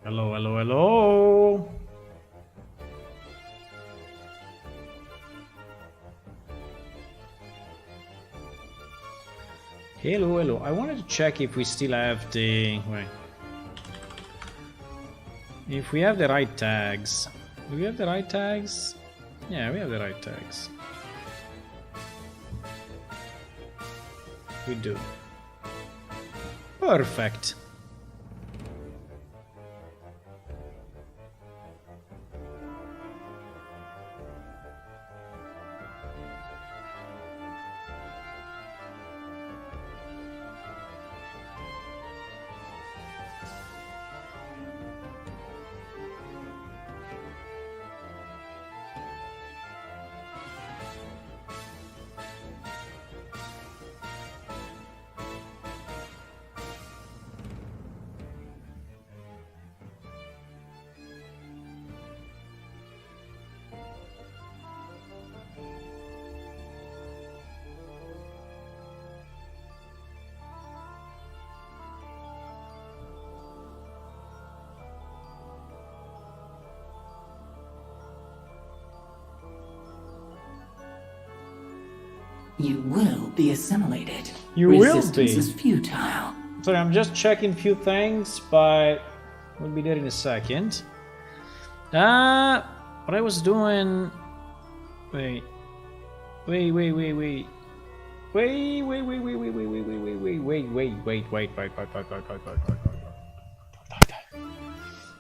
Hello, hello, hello. Hello, hello. I wanted to check if we still have the... Wait. If we have the right tags. Do we have the right tags? Yeah, we have the right tags. We do. Perfect. You will be assimilated. You will Resistance be. is futile. Sorry, I'm just checking a few things, but we'll be there in a second. What I was doing... Wait. Wait, wait, wait, wait. Wait, wait, wait, wait, wait, wait, wait, wait, wait, wait, wait, wait, wait.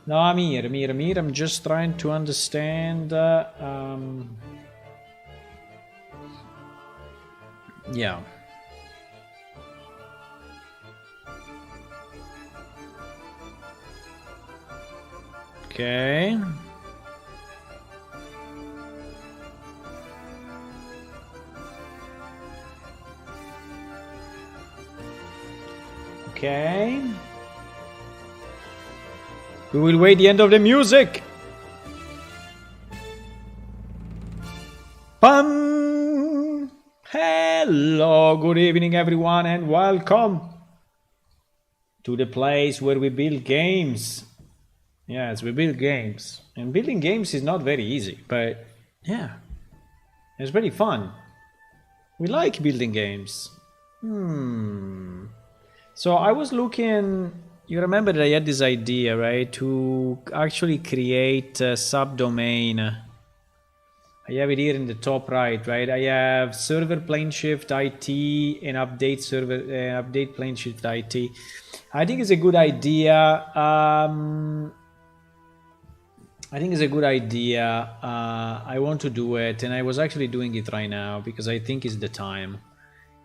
No, I'm here. I'm just trying to understand. Yeah. Okay. Okay. We will wait the end of the music. Pum. Hello, good evening everyone and welcome to the place where we build games. Yes, we build games. And building games is not very easy, but yeah, it's very fun. We like building games. So I was looking, you remember that I had this idea, right? To actually create a subdomain. I have it here in the top right? I have server planeshift IT and update server, update planeshift IT. I think it's a good idea. I want to do it, and I was actually doing it right now because I think it's the time.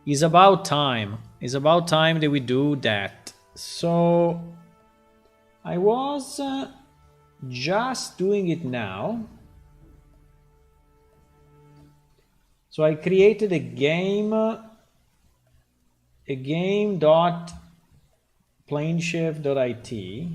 It's about time. It's about time that we do that. So I was just doing it now. So I created a game.planeshift.it.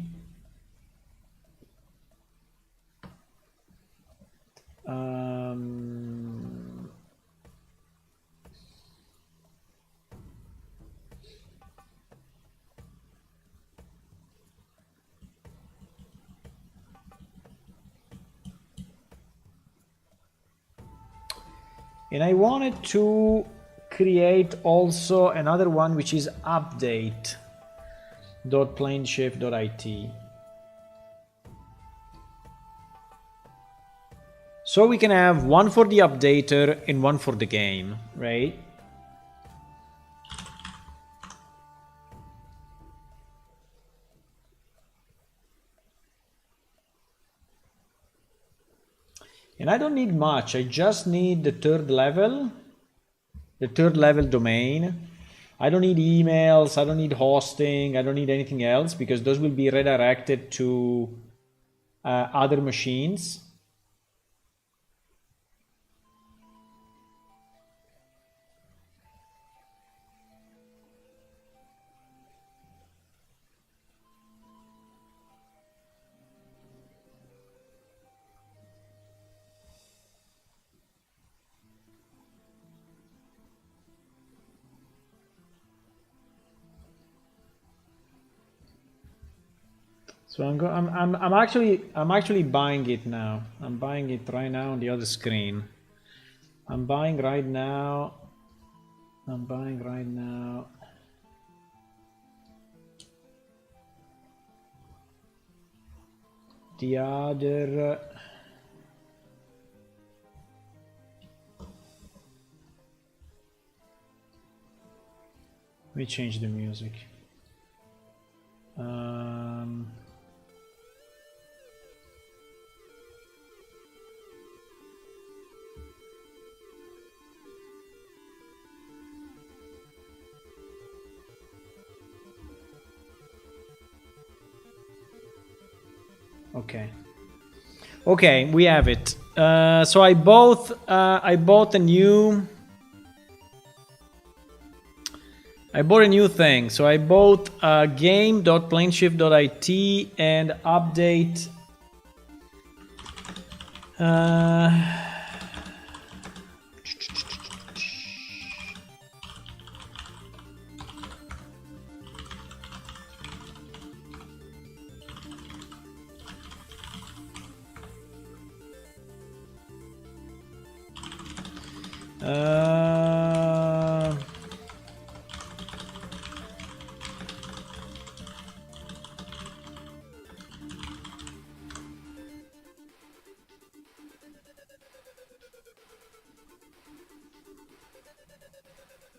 And I wanted to create also another one which is update.planeshift.it. So we can have one for the updater and one for the game, right? And I don't need much. I just need the third level domain. I don't need emails. I don't need hosting. I don't need anything else because those will be redirected to other machines. So I'm actually buying it now. I'm buying it right now on the other screen. I'm buying right now. The other. Let me change the music. Okay, we have it. So I bought a new thing. So I bought game.planeshift.it and update.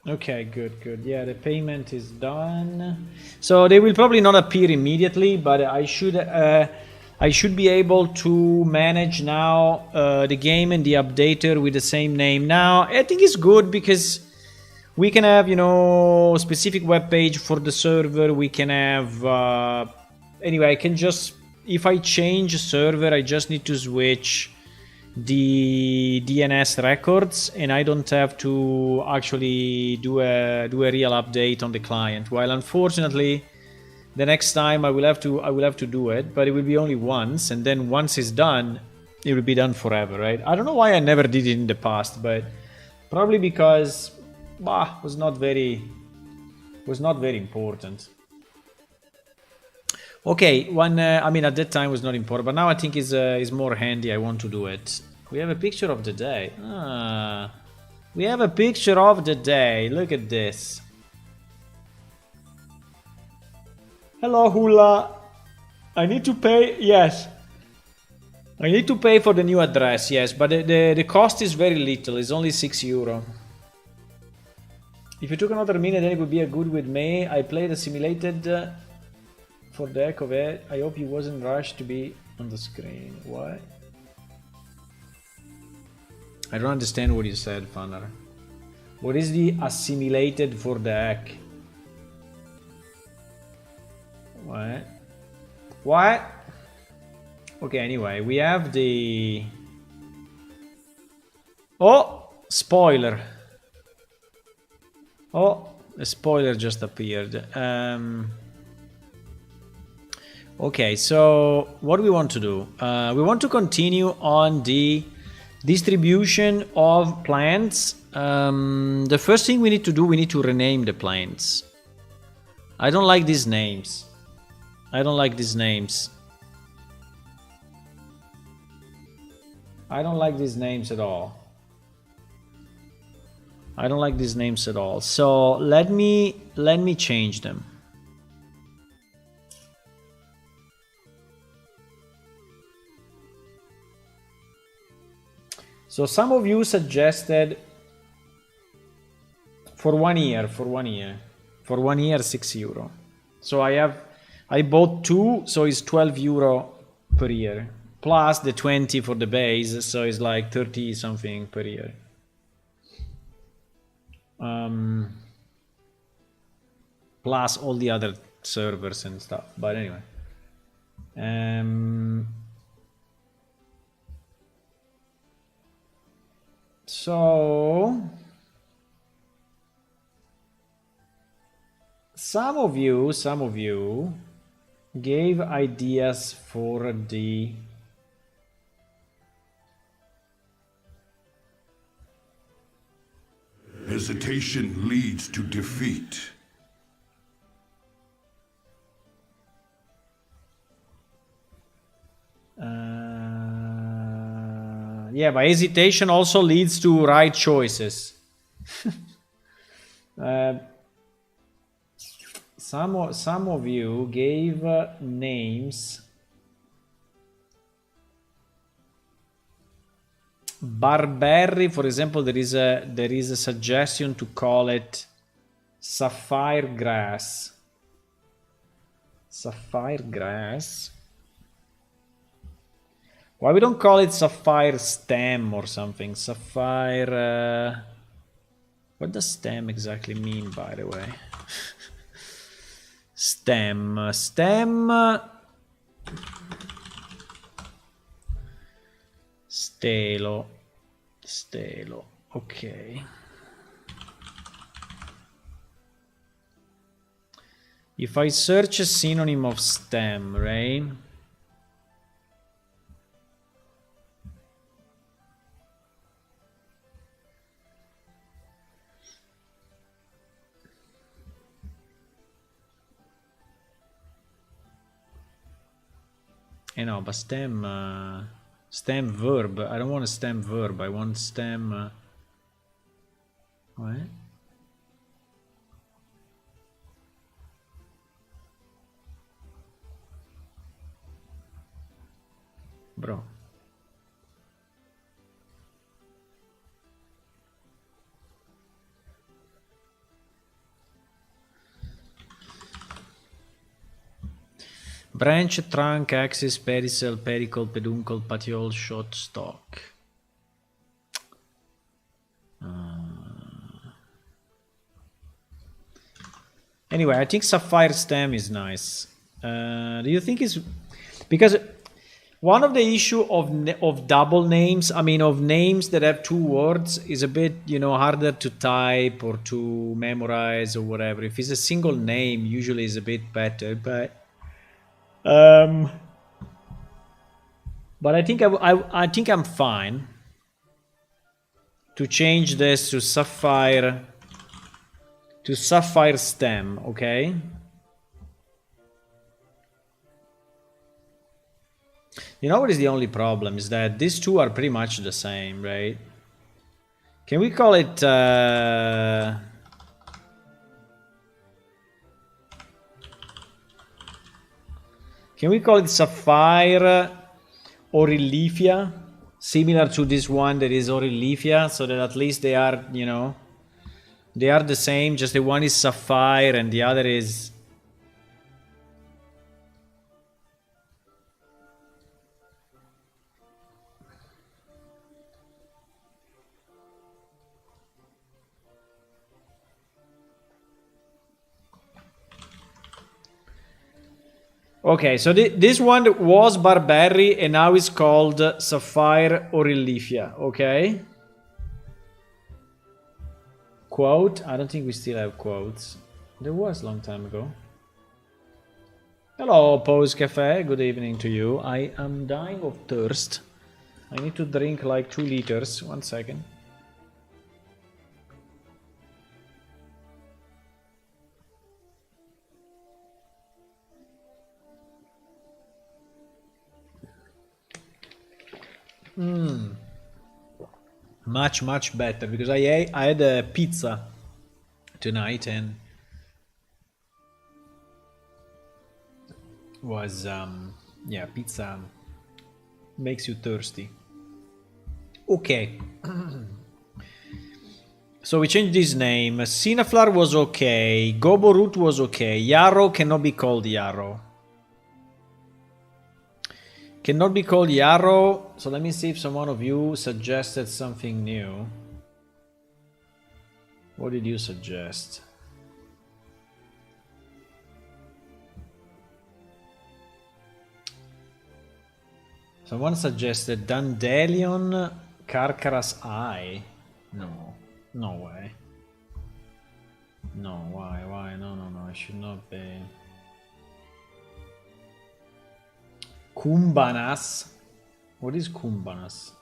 Okay, good. Yeah, the payment is done. So they will probably not appear immediately, but I should be able to manage now the game and the updater with the same name. Now I think it's good because we can have, specific web page for the server. We can have anyway. I can just, if I change server, I just need to switch the DNS records, and I don't have to actually do a real update on the client. While unfortunately, the next time I will have to do it, but it will be only once, and then once it's done, it will be done forever, right? I don't know why I never did it in the past, but probably because was not very important. Okay, I mean, at that time was not important, but now I think is more handy. I want to do it. We have a picture of the day. We have a picture of the day. Look at this. Hello, Hula. I need to pay. Yes. I need to pay for the new address. Yes, but the cost is very little. It's only €6. If you took another minute, then it would be a good with me. I played a simulated. For the heck of it, I hope you wasn't rushed to be on the screen. What? I don't understand what you said, Funner. What is the assimilated for the heck? What? What? Okay, anyway, we have the... Oh! Spoiler! Oh! A spoiler just appeared. Okay, so what do we want to do? We want to continue on the distribution of plants. The first thing we need to do, we need to rename the plants. I don't like these names. I don't like these names at all. So let me change them. So some of you suggested for one year, €6. So I bought two, so it's €12 per year, plus the 20 for the base, so it's like 30 something per year. Plus all the other servers and stuff. But anyway. So some of you gave ideas for the hesitation leads to defeat. Yeah, but hesitation also leads to right choices. Some of you gave names. Barberry, for example, there is a suggestion to call it sapphire grass. Sapphire grass. Why we don't call it sapphire stem or something? Sapphire. What does stem exactly mean, by the way? Stem. Stelo. Okay. If I search a synonym of stem, right? No, but stem verb. I don't want a stem verb. I want stem. What? Bro. Branch, trunk, axis, pedicel, pedicle, peduncle, petiole, short, stalk. Anyway, I think sapphire stem is nice. Do you think it's because one of the issue of double names, I mean of names that have two words, is a bit harder to type or to memorize or whatever. If it's a single name, usually is a bit better. But I think I think I'm fine to change this to sapphire stem, okay? You know what is the only problem is that these two are pretty much the same, right? Can we call it sapphire Aurelifia, similar to this one that is Aurelifia, so that at least they are, they are the same, just the one is sapphire and the other is... Okay, so this one was Barberry and now it's called Sapphire Aurelifia, okay? Quote? I don't think we still have quotes. There was a long time ago. Hello, Pose Cafe. Good evening to you. I am dying of thirst. I need to drink like 2 liters. 1 second. Much better because I had a pizza tonight and was yeah, pizza makes you thirsty. Okay. So we changed his name. Cineflar was okay. Goborut was okay. Yarrow cannot be called Yarrow. Cannot be called Yarrow. So let me see if someone of you suggested something new. What did you suggest? Someone suggested Dandelion Carcaras Eye. No. No way. No, why? No, it should not be. Kumbanas. What is Kumbanas?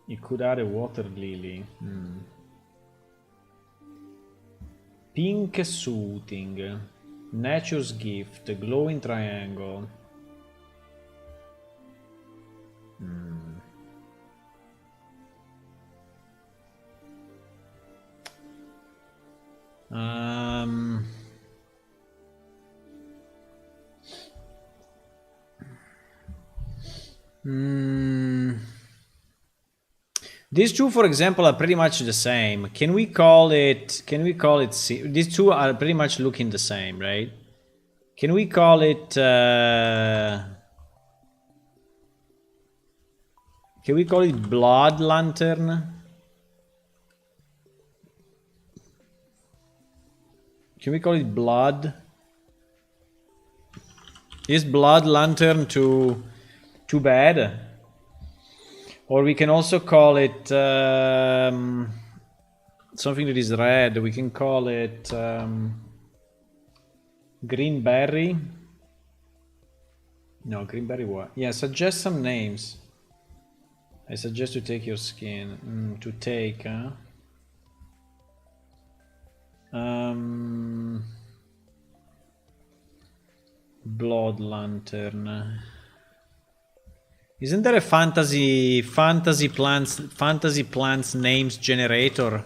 It could add a water lily. Pink Soothing. Nature's Gift. Glowing Triangle. Um, These two, for example, are pretty much the same. Can we call it? These two are pretty much looking the same, right? Can we call it? Can we call it Blood Lantern? Can we call it Blood? Is Blood Lantern too bad? Or we can also call it something that is red. We can call it Green Berry. No, Green Berry what? Yeah, suggest some names. I suggest to take your skin. To take, huh? Blood Lantern. Isn't there a fantasy plants names generator?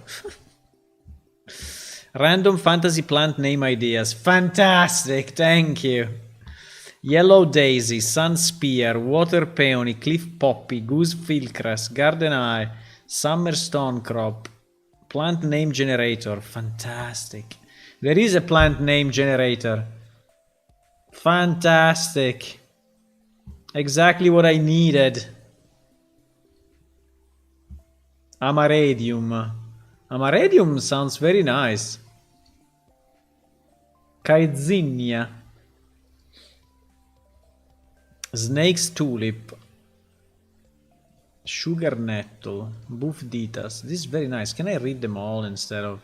Random fantasy plant name ideas. Fantastic, thank you. Yellow daisy, sun spear, water peony, cliff poppy, goose fieldcress, garden eye, summer stonecrop. Plant name generator. Fantastic. There is a plant name generator. Fantastic. Exactly what I needed. Amaradium. Amaradium sounds very nice. Caezinia. Snake's tulip. Sugar nettle. Bufditas. This is very nice. Can I read them all instead of...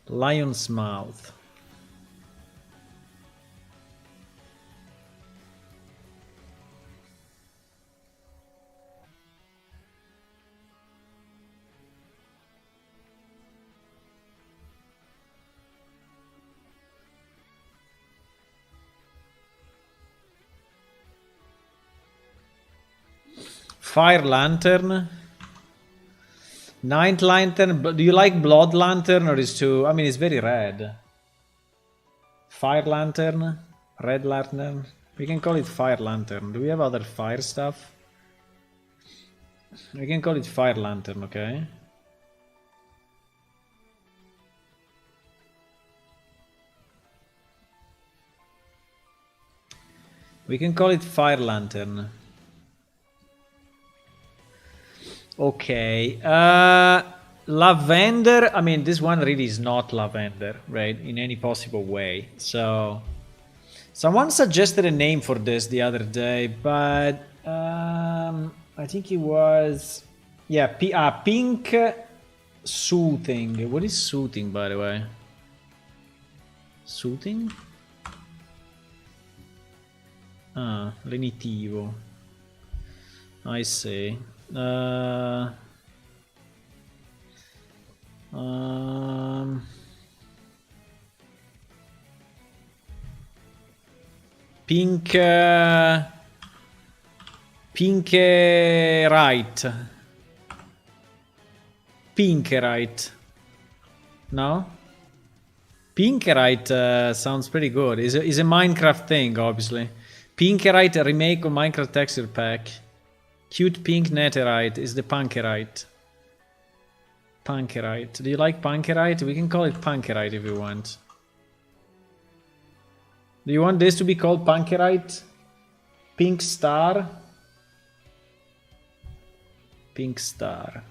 Lion's mouth. Fire lantern. Night lantern. Do you like blood lantern or is too... I mean, it's very red. Fire lantern. Red lantern. We can call it fire lantern. Do we have other fire stuff? We can call it fire lantern, okay? We can call it fire lantern. Okay, lavender. I mean, this one really is not lavender, right? In any possible way. So, someone suggested a name for this the other day, but I think it was, yeah, pink soothing. What is soothing, by the way? Soothing? Ah, lenitivo. I see. Pink right. Pinkerite. No? Pinkerite sounds pretty good. Is a Minecraft thing, obviously. Pinkerite, a remake of Minecraft texture pack. Cute pink netherite is the punkerite. Punkerite. Do you like punkerite? We can call it punkerite if you want. Do you want this to be called punkerite? Pink star? Pink star.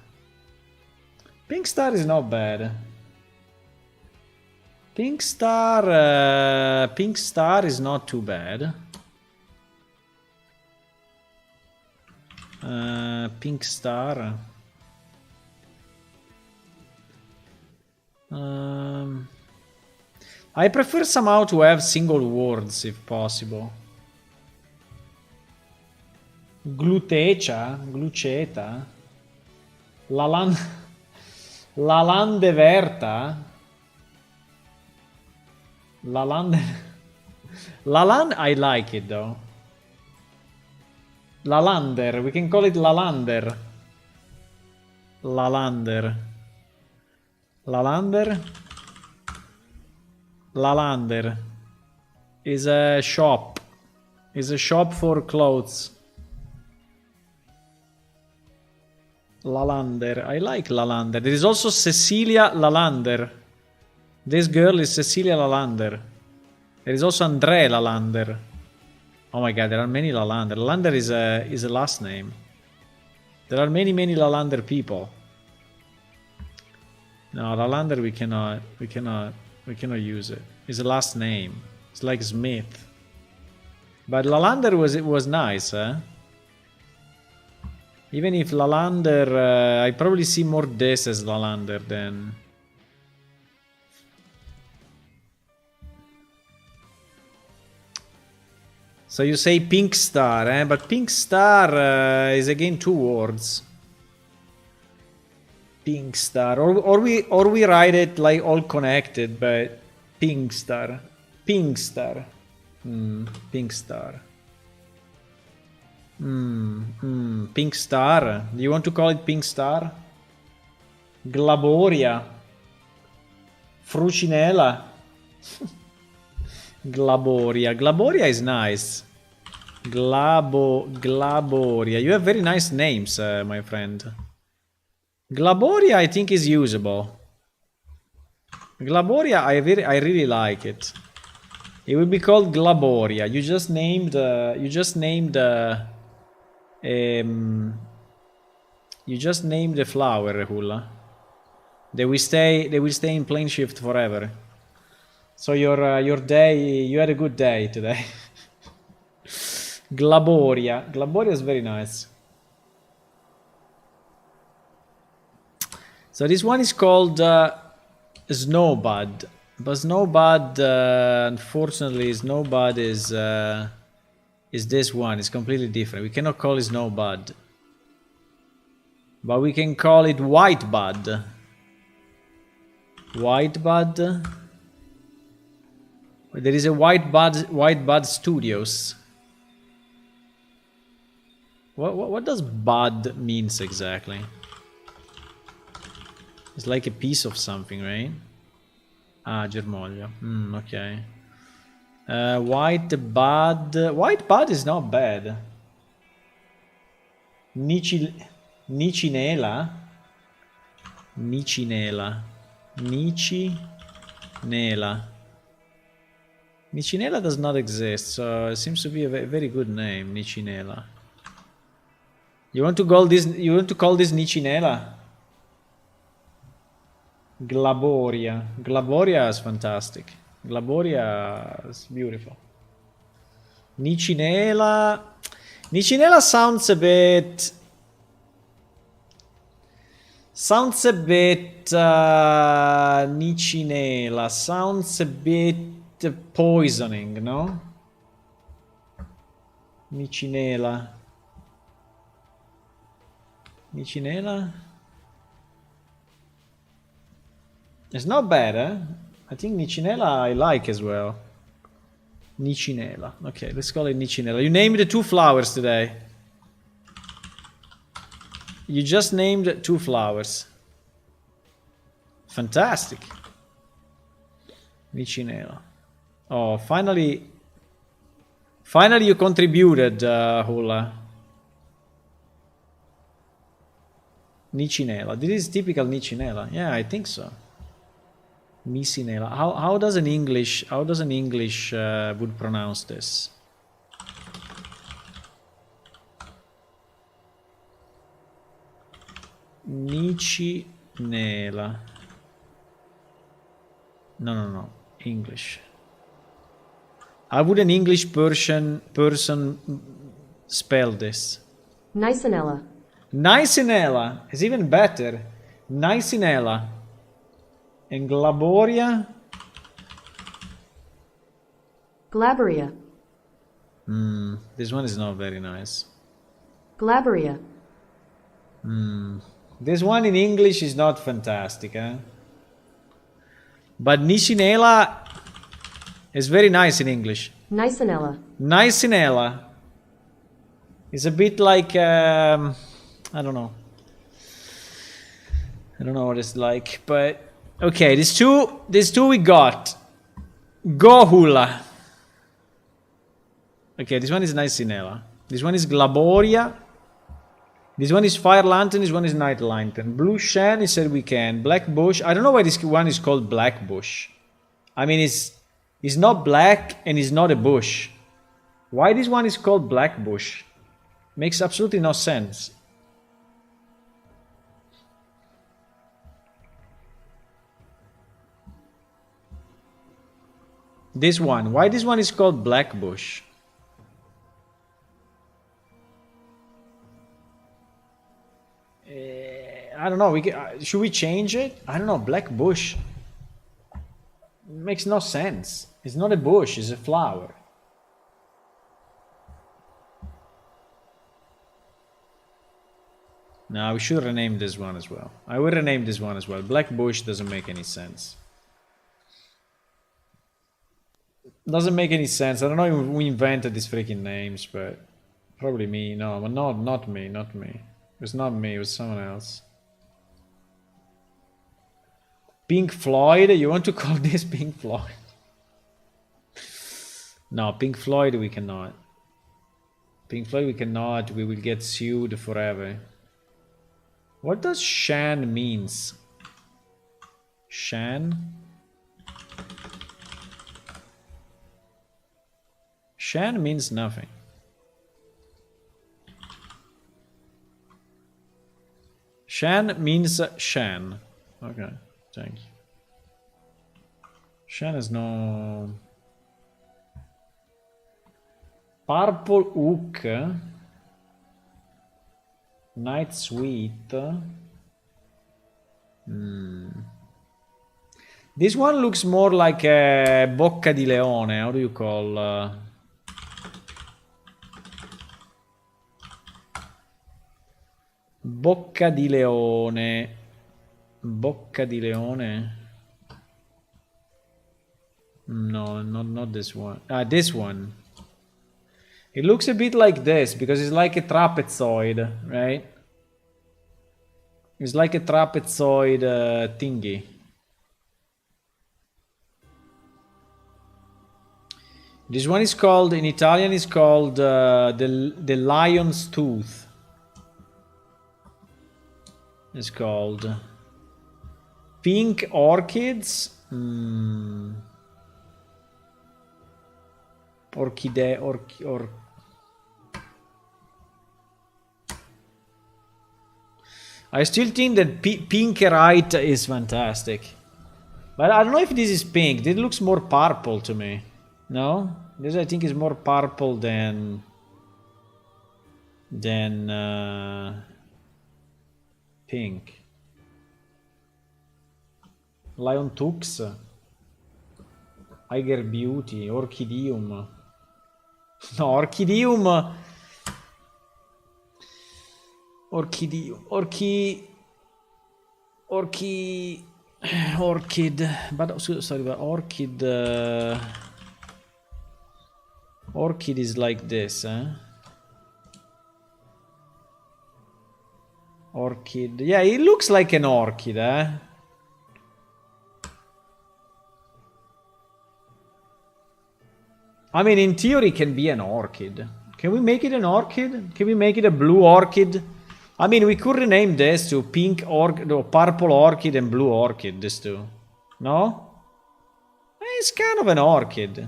Pink star is not bad. Pink star is not too bad. Pink star. I prefer somehow to have single words if possible. Glutecia, gluceta, lalandeverta. Lalander. Lalan, I like it though. Lalander, we can call it Lalander. Lalander. Lalander. Lalander is a shop. Is a shop for clothes. Lalander. I like Lalander. There is also Cecilia Lalander. This girl is Cecilia Lalander. There is also André Lalander. Oh my god, there are many Lalander. Lalander is a last name. There are many Lalander people. No, Lalander we cannot use it. It's a last name. It's like Smith. But Lalander was nice, eh? Even if Lalander, I probably see more this as Lalander than... So you say Pink Star, eh? But Pink Star is again two words. Pink Star, or we write it like all connected, but Pink Star, Pink Star, Pink Star, Pink Star. Do you want to call it Pink Star? Glaboria, Frucinella. Glaboria. Glaboria is nice. Glaboria. You have very nice names, my friend. Glaboria, I think, is usable. Glaboria, I really like it. It will be called Glaboria. You just named. You just named the flower, Rahula. They will stay in plane shift forever. So your day, you had a good day today. Glaboria. Glaboria is very nice. So this one is called Snowbud. But Snowbud, unfortunately, Snowbud is this one. It's completely different. We cannot call it Snowbud. But we can call it Whitebud. Whitebud. There is a Whitebud Studios. What does bud means exactly? It's like a piece of something, right? Ah, germoglio. Okay. Whitebud. Whitebud is not bad. Nicinela. Nicinela. Nicinela. Nicinela does not exist, so it seems to be a very good name, Nicinela. You want to call this? You want to call this Nicinela? Glaboria. Glaboria is fantastic. Glaboria is beautiful. Nicinela. Nicinela sounds a bit. Sounds a bit. Nicinela sounds a bit poisoning, no? Nicinela. Nicinela. It's not bad, eh? I think Nicinela I like as well. Nicinela. Okay, let's call it Nicinela. You named the two flowers today. You just named two flowers. Fantastic. Nicinela. Oh, finally you contributed, Hula. Nicinela. This is typical Nicinela. Yeah, I think so. Nicinela. How does an English would pronounce this? Nicinela. No. English. How would an English person spell this? Nicinella. Nicinella is even better. Nicinella. And Glaboria? Glaboria. This one is not very nice. Glaboria. This one in English is not fantastic, eh? But Nicinela It's very nice in English. Nicenella. Nicenella. It's a bit like I don't know. I don't know what it's like, but okay. These two we got. Gohula. Okay, this one is Nicenella. This one is Glaboria. This one is Fire Lantern. This one is Night Lantern. Blue Shan, he said we can. Black Bush. I don't know why this one is called Black Bush. I mean, it's not black and it's not a bush. Why this one is called Black Bush? Makes absolutely no sense. This one. Why this one is called Black Bush? I don't know. Should we change it? I don't know. Black Bush. Makes no sense. It's not a bush. It's a flower. No, we should rename this one as well. I will rename this one as well. Black Bush doesn't make any sense. Doesn't make any sense. I don't know if we invented these freaking names, but probably me. No, but not me. Not me. It was not me. It was someone else. Pink Floyd? You want to call this Pink Floyd? No, Pink Floyd we cannot. Pink Floyd we cannot. We will get sued forever. What does Shan means? Shan? Shan means nothing. Shan means Shan. Okay, thank you. Shan is no... Purple Hook. Night Sweet. This one looks more like a Bocca di Leone. How do you call... Bocca di Leone. Bocca di Leone. No, not this one. Ah, this one. It looks a bit like this because it's like a trapezoid, right? It's like a trapezoid thingy. This one is called, in Italian, is called the lion's tooth. It's called pink orchids. Orchidea. I still think that Pinkerite is fantastic. But I don't know if this is pink. This looks more purple to me. No? This I think is more purple than pink. Lion Tux. Tiger Beauty. Orchideum. No, Orchideum. Orchid. But sorry, but orchid. Orchid is like this, eh? Orchid. Yeah, it looks like an orchid, eh? I mean, in theory, it can be an orchid. Can we make it an orchid? Can we make it a blue orchid? I mean, we could rename this to pink orchid, no, purple orchid and blue orchid, these two. No? It's kind of an orchid.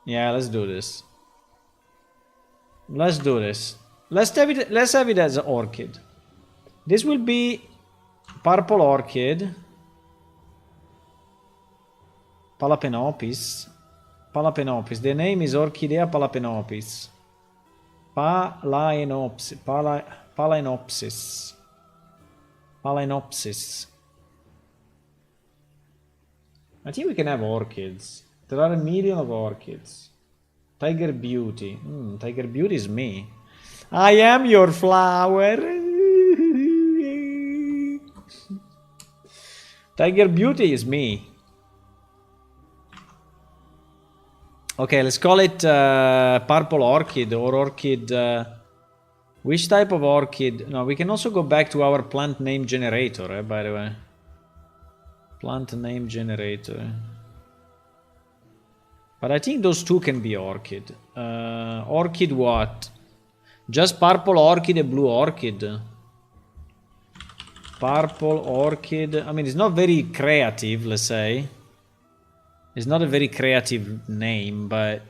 Yeah, let's do this. Let's do this. Let's have it as an orchid. This will be purple orchid. Palapenopis. Palapenopis. The name is Orchidea palapenopis. Phalaenopsis. Phalaenopsis. Phalaenopsis. I think we can have orchids. There are a million of orchids. Tiger Beauty. Tiger Beauty is me. I am your flower. Tiger Beauty is me. Okay, let's call it Purple Orchid or Orchid... which type of orchid? No, we can also go back to our plant name generator, by the way. Plant name generator. But I think those two can be orchid. Orchid what? Just purple orchid and blue orchid. Purple orchid. I mean, it's not very creative, let's say. It's not a very creative name, but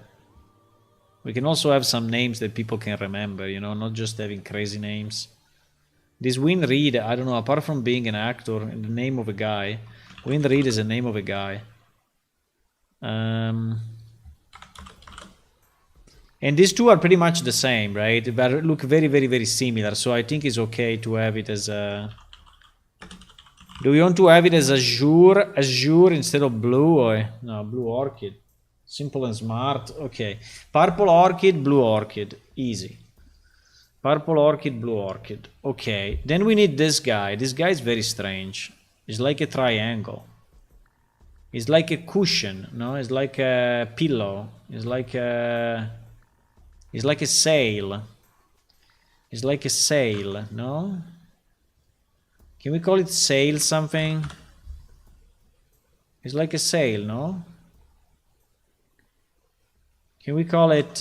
we can also have some names that people can remember, you know, not just having crazy names. This Win Reed, I don't know, apart from being an actor and the name of a guy, Win Reed is the name of a guy. And these two are pretty much the same, right? They look very, very, very similar. So I think it's okay to have it as a... Do we want to have it as azure instead of blue? Or... No, blue orchid. Simple and smart. Okay. Purple orchid, blue orchid. Easy. Purple orchid, blue orchid. Okay. Then we need this guy. This guy is very strange. It's like a triangle. It's like a cushion. No, it's like a pillow. It's like a... It's like a sail. It's like a sail, no? Can we call it sail something? It's like a sail, no? Can we call it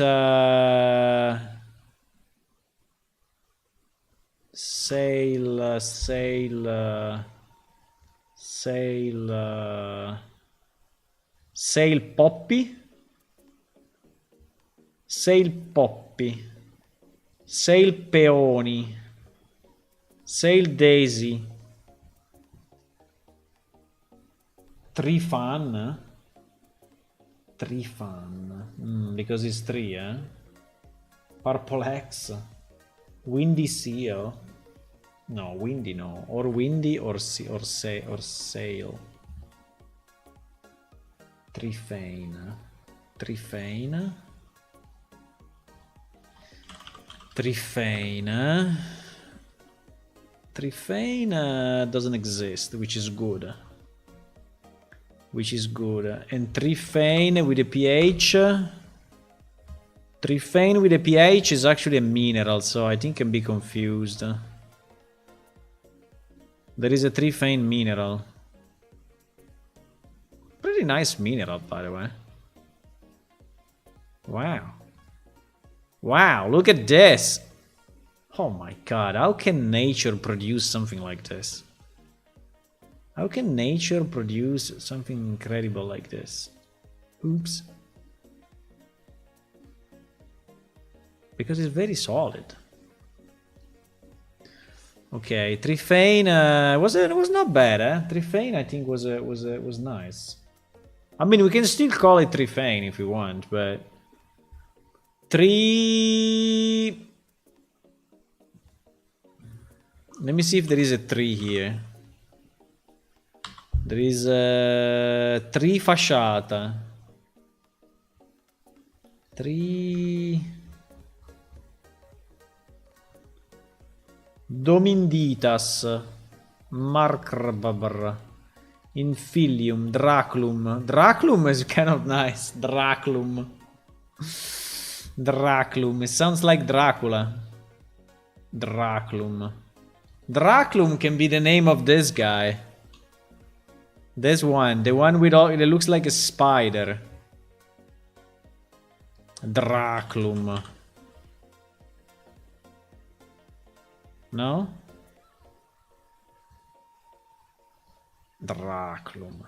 sail, sail poppy? Sail poppy. Sail peony. Sail daisy. Tree fan. Tree fan. Because it's three, eh? Purple X. Windy seal. No, windy no. Or windy or sail. Trifane. Trifane. Trifane. Trifane doesn't exist, which is good. Which is good. And Trifane with a pH. Trifane with a pH is actually a mineral, so I think can be confused. There is a Trifane mineral. Pretty nice mineral, by the way. Wow. Wow, look at this. Oh my god, how can nature produce something like this? How can nature produce something incredible like this? Oops. Because it's very solid. Okay, Trifane was not bad, eh? Trifane I think was nice. I mean, we can still call it Trifane if we want, but tree. Let me see if there is a tree here. There is a tree fasciata. Tree Dominditas. Markrababra. Infilium. Draclum. Draclum is kind of nice. Draclum. Draclum. It sounds like Dracula. Draclum. Draclum can be the name of this guy. This one. The one with all... It looks like a spider. Draclum. No? Draclum.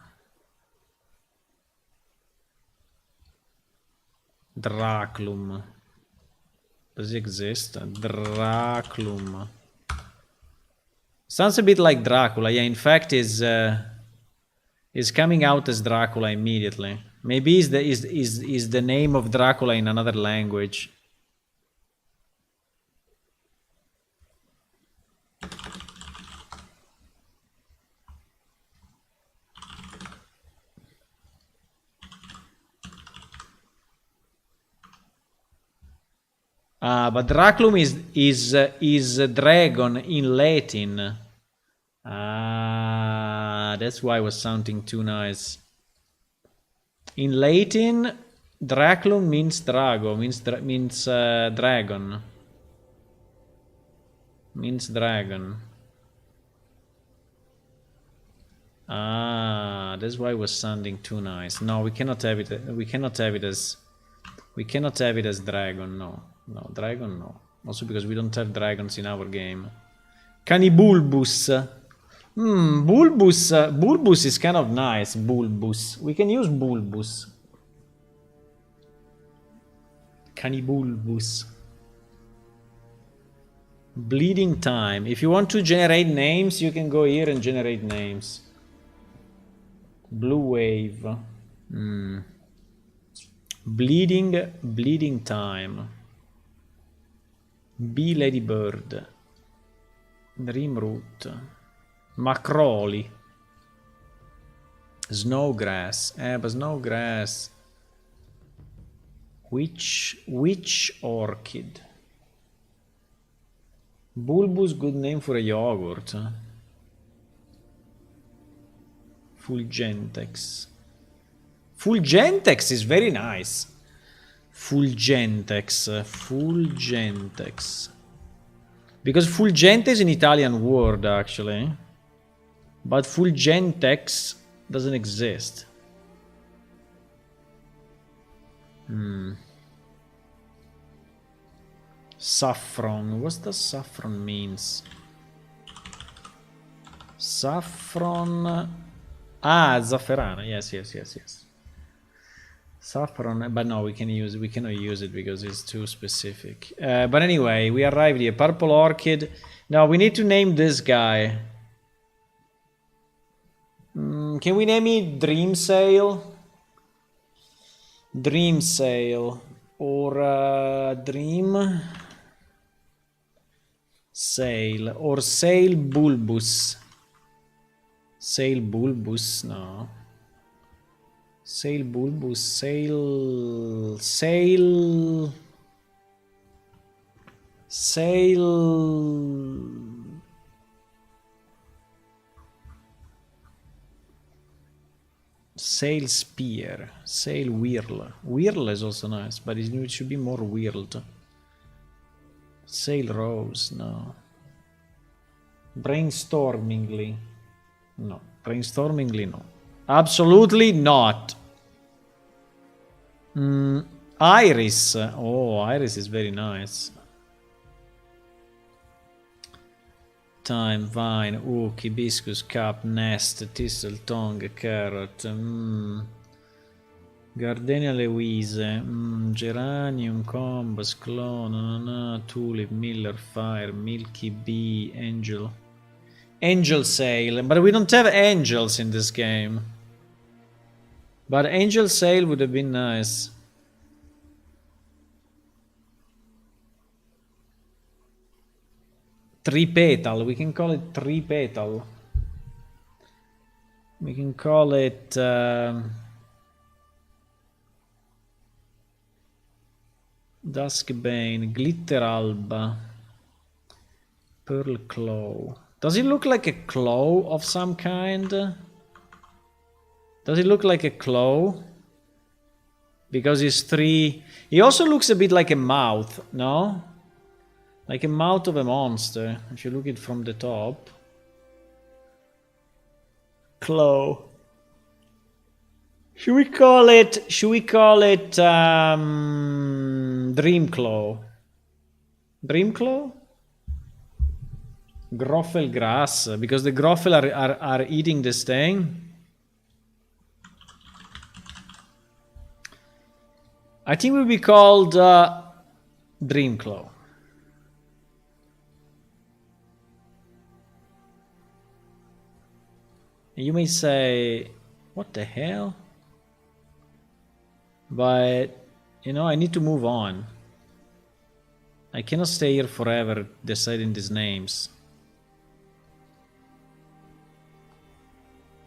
Draclum. Does it exist? Draclum. Sounds a bit like Dracula. Yeah, in fact, is coming out as Dracula immediately. Maybe is the name of Dracula in another language. But Draclum is dragon in Latin. that's why it was sounding too nice. In Latin, Draclum means drago, means dragon. Means dragon. Ah, that's why it was sounding too nice. No, we cannot have it. We cannot have it as. We cannot have it as dragon. No, no, dragon. No. Also because we don't have dragons in our game. Canibulbus. Bulbus. Bulbus is kind of nice. Bulbus. We can use Bulbus. Canibulbus. Bleeding time. If you want to generate names, you can go here and generate names. Blue wave. Bleeding time. Bee ladybird. Dreamroot. Macroli. Snowgrass. But snowgrass. Witch orchid. Bulbus, good name for a yogurt. Fulgentex. Fulgentex is very nice. Fulgentex. Because Fulgente is an Italian word, actually. But Fulgentex doesn't exist. Saffron. What does saffron means? Saffron. Ah, zafferano. Yes. Saffron, but no, we cannot use it because it's too specific. But anyway, we arrived here. Purple orchid. Now we need to name this guy. Can we name it Dream Sail? Dream Sail or Dream Sail or Sail Bulbus. Sail Bulbus, no. Sail Bulbus, Sail Spear, Sail Whirl. Whirl is also nice, but it should be more whirled. Sail Rose, no. Brainstormingly. No. Brainstormingly, no. Absolutely not. Iris. Oh, Iris is very nice. Thyme, vine, oak, hibiscus, cup, nest, thistle, tongue, carrot. Gardenia Louise. Geranium, combus, clone, tulip, miller, fire, milky bee, angel. Angel Sail, but we don't have angels in this game. But Angel Sail would have been nice. Three petal, we can call it three petal. We can call it Duskbane, Glitter Alba, Pearl Claw. Does it look like a claw of some kind? Does it look like a claw? Because it's three... He also looks a bit like a mouth, no? Like a mouth of a monster, if you look at it from the top. Claw. Should we call it Dreamclaw? Dreamclaw? Groffel grass, because the Groffel are eating this thing. I think it will be called Dreamclaw. You may say, what the hell? But, you know, I need to move on. I cannot stay here forever deciding these names.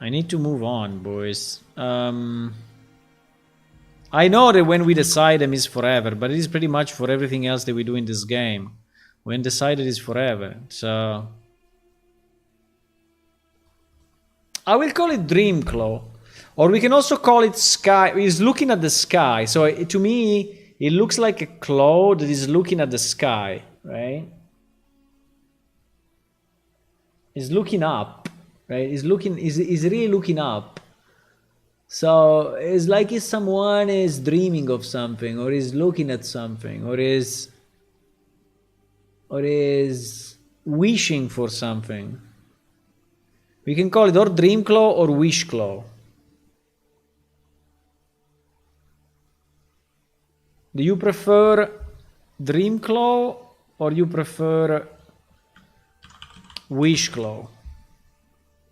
I need to move on, boys. I know that when we decide them is forever, but it is pretty much for everything else that we do in this game. When decided is forever, so... I will call it Dreamclaw. Or we can also call it sky. He's looking at the sky. So to me, it looks like a claw that is looking at the sky, right? He's looking up, right? He's really looking up. So it's like if someone is dreaming of something, or is looking at something, or is wishing for something. We can call it or Dreamclaw or Wishclaw. Do you prefer Dreamclaw or you prefer Wishclaw?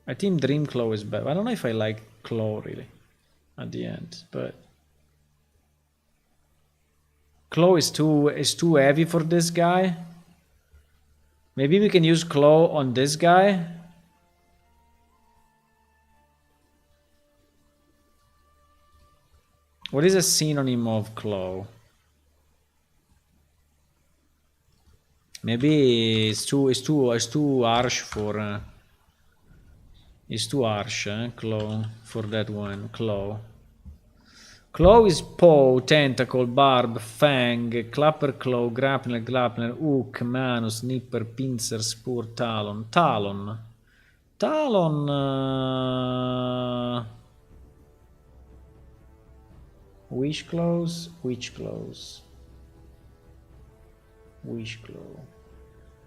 I think Dreamclaw is better. I don't know if I like Claw really at the end, but Claw is too heavy for this guy. Maybe we can use Claw on this guy. What is a synonym of Claw? Maybe it's too harsh for it's too harsh, Claw, for that one. Claw. Claw is paw, tentacle, barb, fang, clapper claw, grappler, hook, mano, snipper, pincer, spur, talon. Talon. Wish claws. Wishclaw.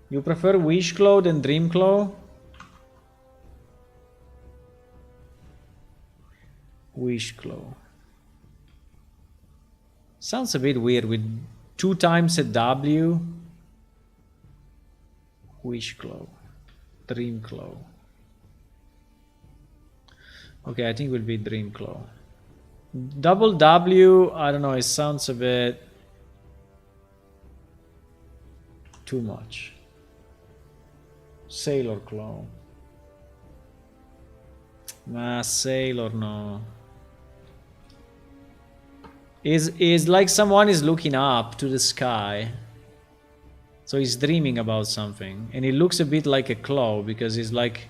You prefer Wishclaw than Dreamclaw? Wishclaw. Sounds a bit weird with 2 times a W. Wishclaw. Dreamclaw. Okay, I think it will be Dreamclaw. Double W, I don't know, it sounds a bit too much. Sailor Claw. Nah, Sailor, no. Is like someone is looking up to the sky. So he's dreaming about something. And it looks a bit like a claw because it's like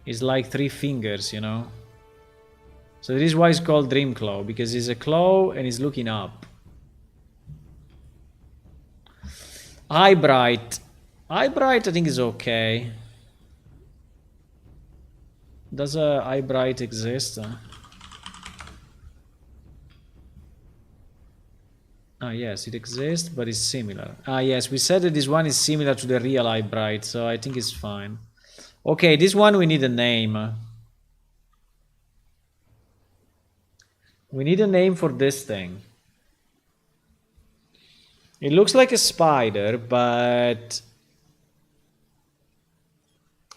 3 fingers, you know. So this is why it's called Dreamclaw, because it's a claw and he's looking up. Eyebright. Eyebright I think is okay. Does a Eyebright exist? Ah yes, it exists, but it's similar. Ah yes, we said that this one is similar to the real Eyebright, so I think it's fine. Okay, this one we need a name. We need a name for this thing. It looks like a spider, but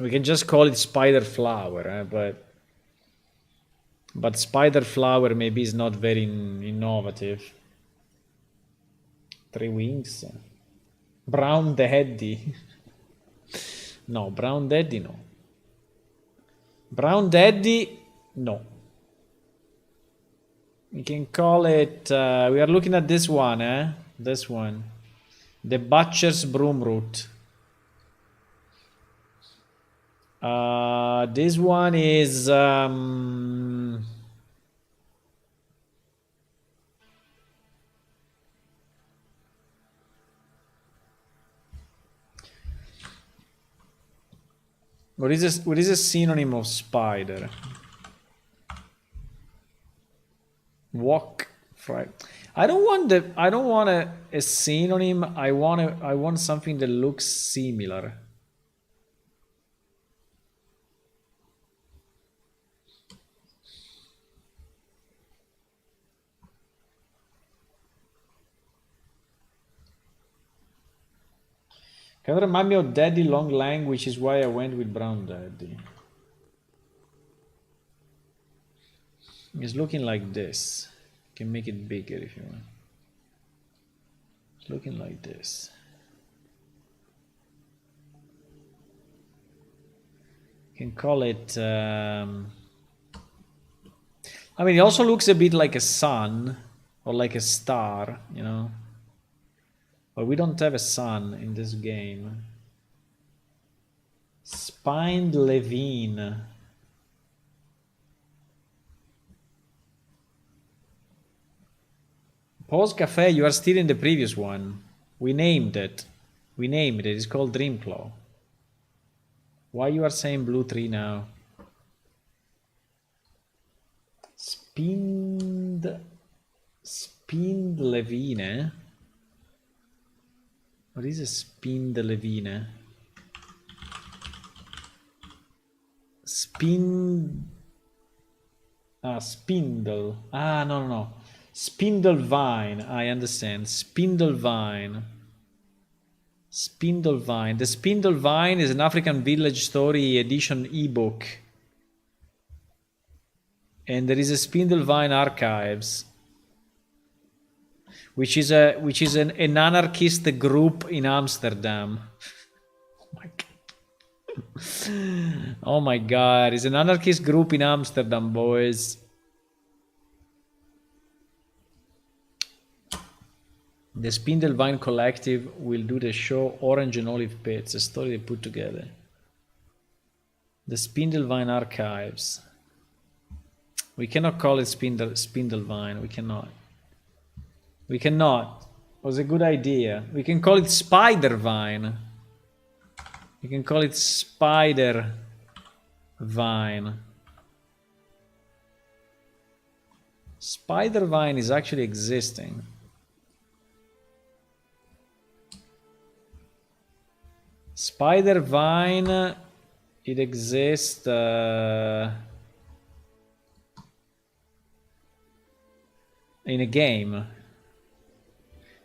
we can just call it spider flower, but spider flower maybe is not very innovative. 3 wings. Brown daddy. No, brown daddy no. Brown daddy no. We can call it, we are looking at this one, this one. The Butcher's Broomroot. This one is... What is a synonym of spider? Walk, right? I don't want a synonym. I want something that looks similar. Kind of remind me of Daddy Long Lang, which is why I went with Brown Daddy. It's looking like this. You can make it bigger if you want. It's looking like this. You can call it... I mean, it also looks a bit like a sun or like a star, you know. But we don't have a sun in this game. Spined Levine. Pause Cafe, you are still in the previous one. We named it. We named it. It's called Dreamclaw. Why you are saying blue tree now? Spindlevine? What is a spindlevine? Spindle. No. Spindlevine. I understand. Spindlevine. Spindlevine. The Spindlevine is an African Village Story edition ebook. And there is a Spindlevine Archives, which is an anarchist group in Amsterdam. Oh my god, it's an anarchist group in Amsterdam, boys. The Spindlevine Collective will do the show Orange and Olive Pits, a story they put together. The Spindlevine Archives. We cannot call it Spindlevine. We cannot. We cannot. It was a good idea. We can call it Spidervine. We can call it Spidervine. Spidervine is actually existing. Spidervine, it exists in a game.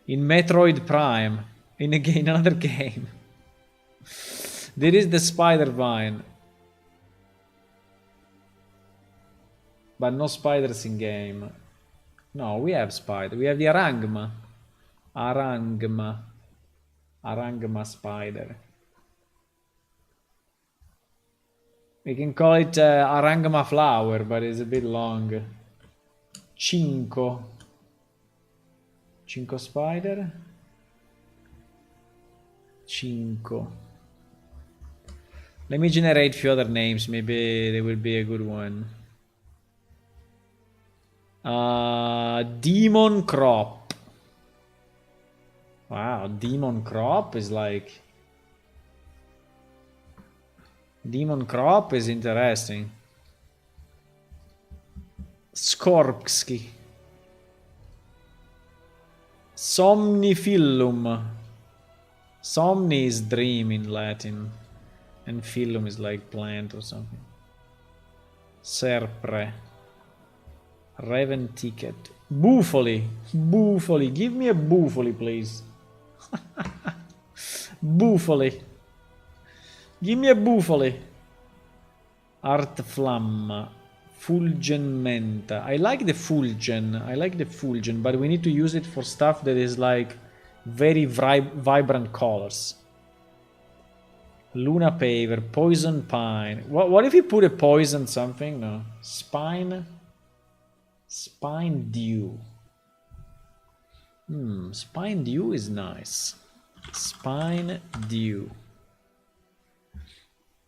In Metroid Prime. In another game. There is the Spidervine. But no spiders in game. No, we have spider. We have the Arangma. Arangma spider. We can call it Arangma flower, but it's a bit long. Cinco spider. Cinco. Let me generate a few other names. Maybe they will be a good one. Demon crop. Wow, demon crop is like... Demon crop is interesting. Skorpski. Somnifillum. Somni is dream in Latin. And fillum is like plant or something. Serpre. Raven ticket. Bufoli. Bufoli. Give me a bufoli, please. Bufoli. Give me a bufoli. Art flamma. Fulgenmenta. I like the fulgen, but we need to use it for stuff that is like very vibrant colors. Luna paver, poison pine. What if you put a poison something? No. Spine dew. Spine dew is nice. Spine dew.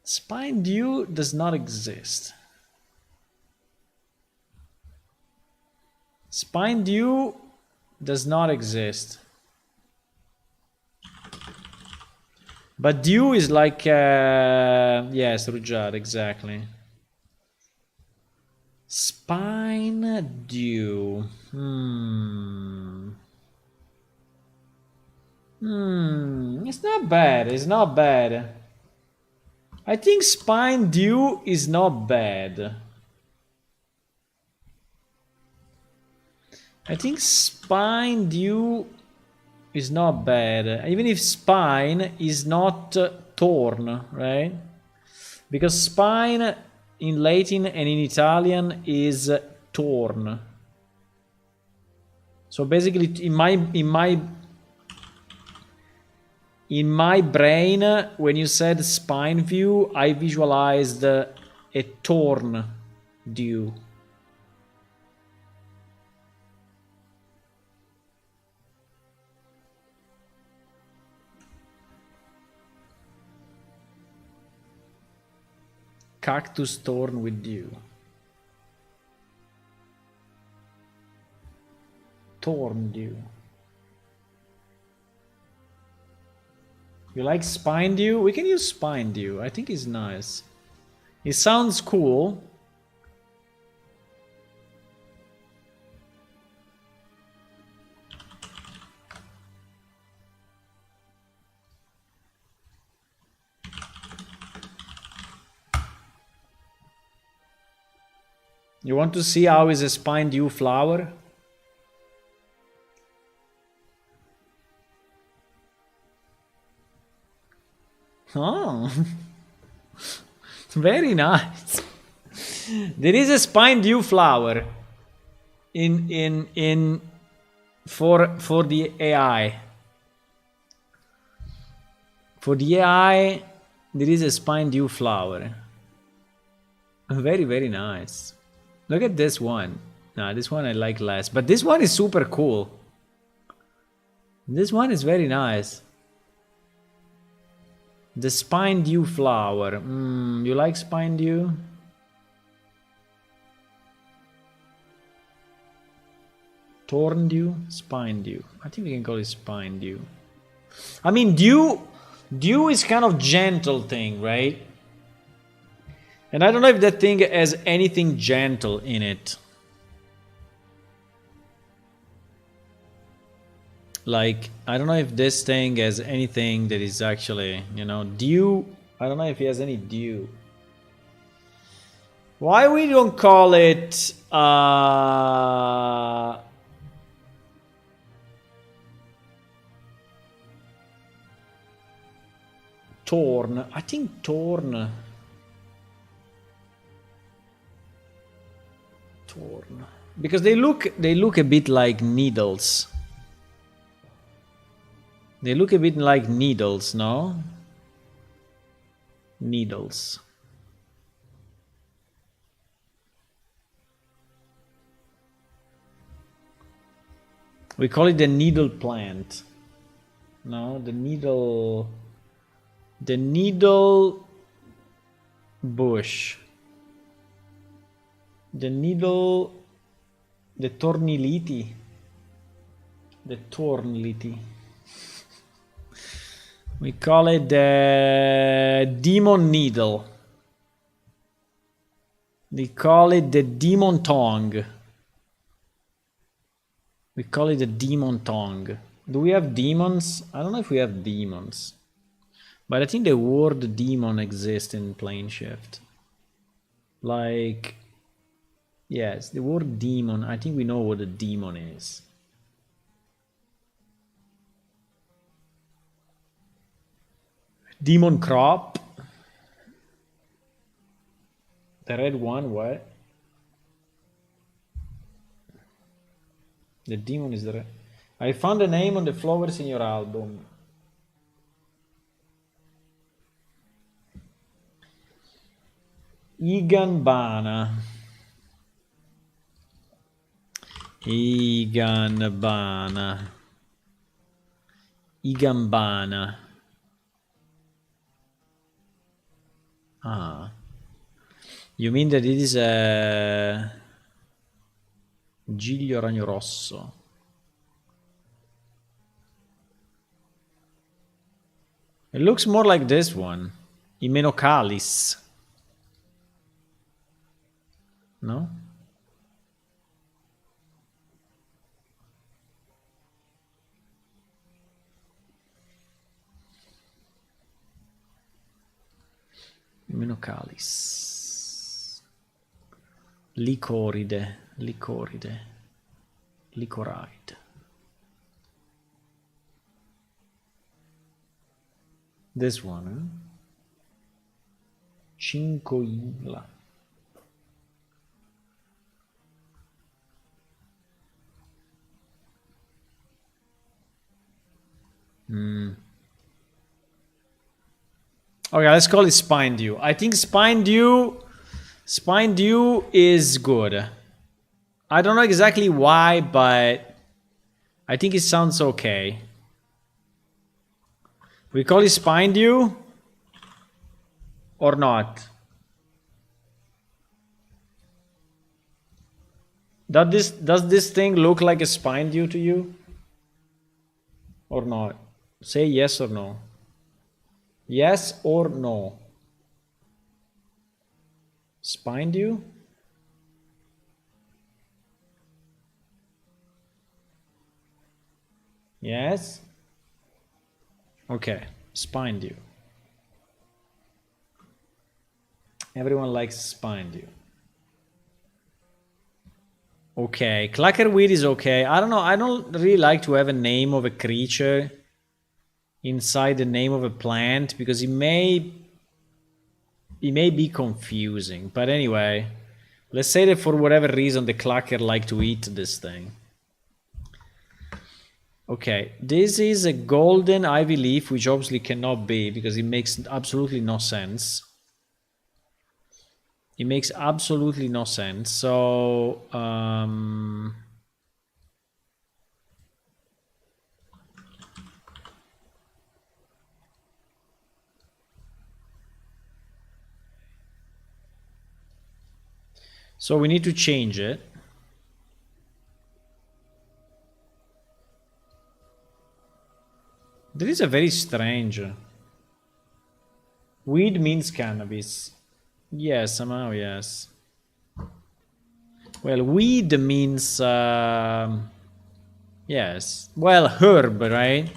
Spine dew does not exist. Spine dew does not exist. But dew is like, yes, Rujad, exactly. Spine dew. It's not bad. It's not bad. I think spine dew is not bad. I think spine dew is not bad. Even if spine is not torn, right? Because spine in Latin and in Italian is torn. So basically, in my brain, when you said spine view, I visualized a torn dew. Cactus torn with dew. Torn dew. You like spine dew? We can use spine dew. I think it's nice. It sounds cool. You want to see how is a spine dew flower? Oh, very nice. There is a spine dew flower in for the AI. For the AI, there is a spine dew flower. Very, very nice. Look at this one. Nah, this one I like less, but this one is super cool. This one is very nice. The spine dew flower. You like spine dew? Torn dew? Spine dew. I think we can call it spine dew. I mean, dew is kind of gentle thing, right? And I don't know if that thing has anything gentle in it. Like, I don't know if this thing has anything that is actually, you know, dew. I don't know if he has any dew. Why we don't call it torn? I think torn. Torn. Because they look a bit like needles. They look a bit like needles, no? Needles. We call it the needle plant. No, the needle bush. The torniliti. The torniliti. We call it the demon needle. We call it the demon tongue. We call it the demon tongue. Do we have demons? I don't know if we have demons. But I think the word demon exists in Plane Shift. Like, yes, the word demon, I think we know what a demon is. Demon crop. The red one, what? The demon is the red. I found the name on the flowers in your album. Iganbana. Iganbana. Igambana. Ah. You mean that it is a Giglio ragno rosso? It looks more like this one. Imenocalis. No? Imenocalis. Licoride. Licoride. Licoride. This one, huh? Cincoilla. Okay, let's call it spine dew. I think spine dew is good. I don't know exactly why, but I think it sounds okay. We call it spine dew or not? Does this thing look like a spine due to you? Or not? Say yes or no. Yes or no. Spine due? Yes? Okay, spine due. Everyone likes spine due. Okay, Clackerweed is okay. I don't know, I don't really like to have a name of a creature inside the name of a plant because it may be confusing. But anyway, let's say that for whatever reason the Clacker like to eat this thing. Okay, this is a golden ivy leaf, which obviously cannot be because it makes absolutely no sense. It makes absolutely no sense. So, so we need to change it. There is a very strange. Weed means cannabis. Yes, somehow, yes. Well, weed means yes. Well, herb, right?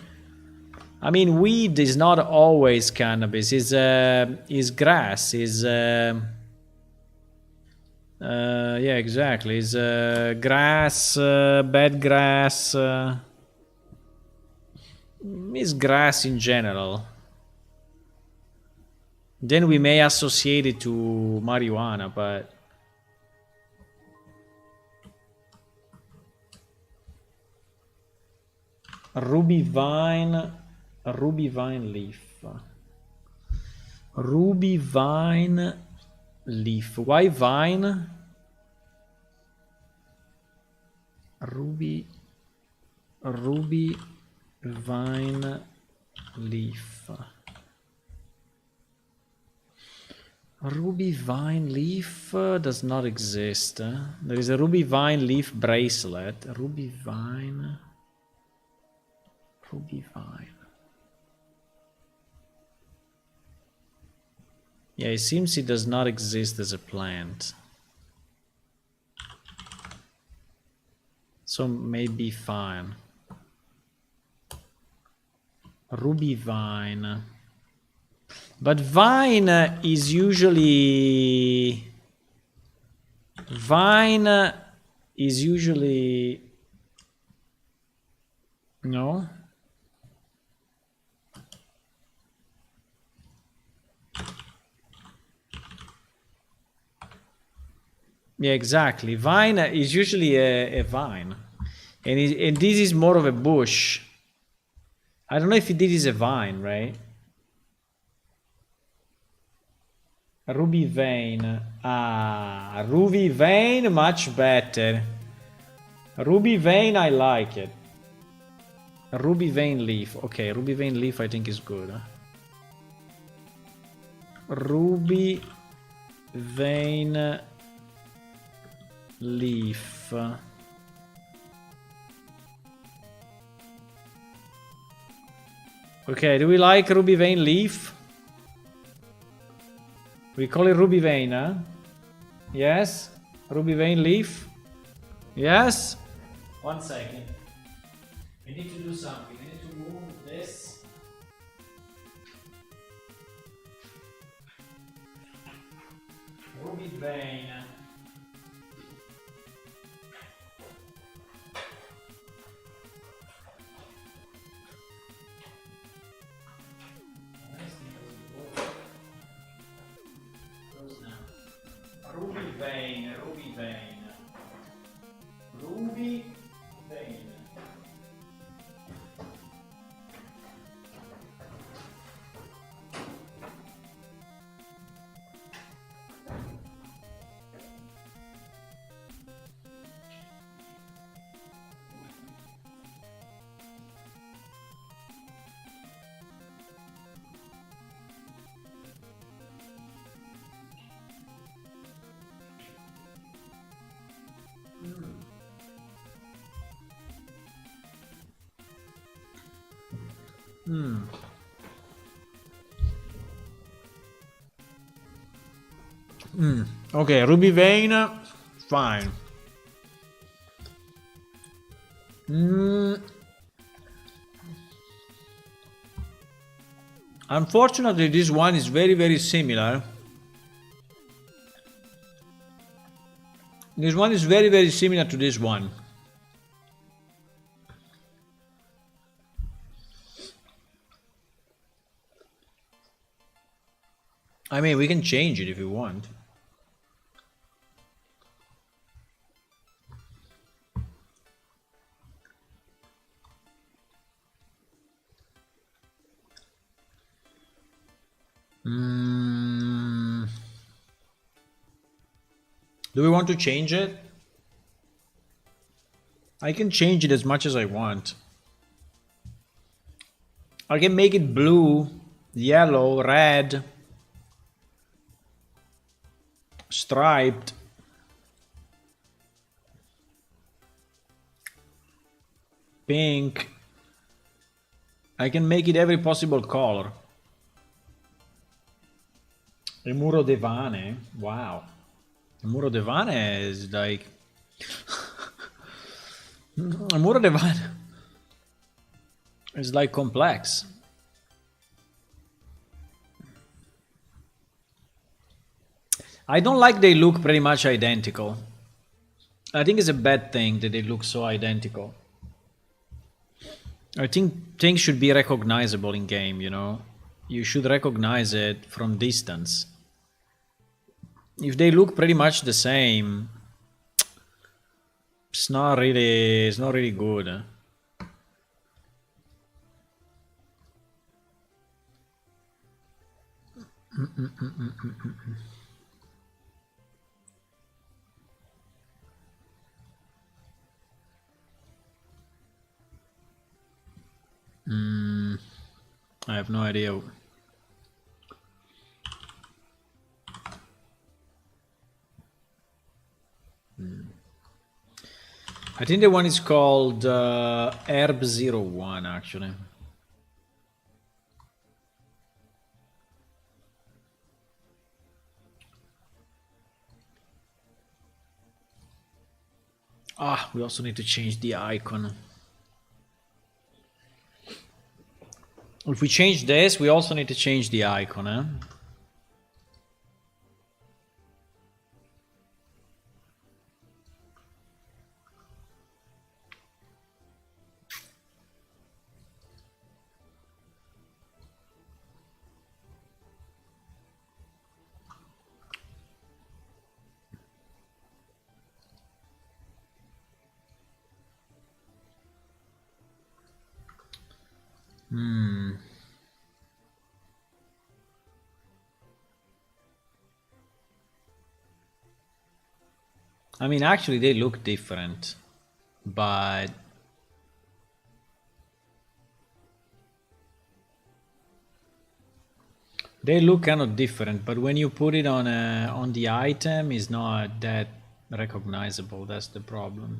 I mean, weed is not always cannabis. Is grass. Is yeah, exactly. Is grass, bad grass. Is grass in general. Then we may associate it to marijuana, but ruby vine leaf. Ruby vine leaf. Why vine? Ruby vine leaf. Ruby vine leaf does not exist. There is a ruby vine leaf bracelet. Ruby vine. Yeah, it seems it does not exist as a plant. So maybe fine. Ruby vine. But vine is usually... Vine is usually... No? Yeah, exactly. Vine is usually a vine. And this is more of a bush. I don't know if this is a vine, right? Ruby vein. Ah, ruby vein, much better. Ruby vein, I like it. Ruby vein leaf. Okay, ruby vein leaf I think is good. Ruby vein leaf. Okay, do we like ruby vein leaf? We call it ruby vein, huh? Yes? Ruby vein leaf? Yes? 1 second. We need to do something. We need to move this. Ruby vein. Ruby vein, ruby vein. Ruby vein. Okay, ruby vein, fine. Unfortunately, this one is very, very similar. This one is very, very similar to this one. I mean, we can change it if you want. Do we want to change it? I can change it as much as I want. I can make it blue, yellow, red, striped. Pink. I can make it every possible color. Il muro devane? Wow. Il muro devane is like... Il muro devane is like complex. I don't like they look pretty much identical. I think it's a bad thing that they look so identical. I think things should be recognizable in game, you know? You should recognize it from distance. If they look pretty much the same, it's not really good. I have no idea. I think the one is called Herb01 actually. Ah, we also need to change the icon. If we change this, we also need to change the icon, eh? I mean, actually, they look different, but they look kind of different. But when you put it on the item, it's not that recognizable. That's the problem.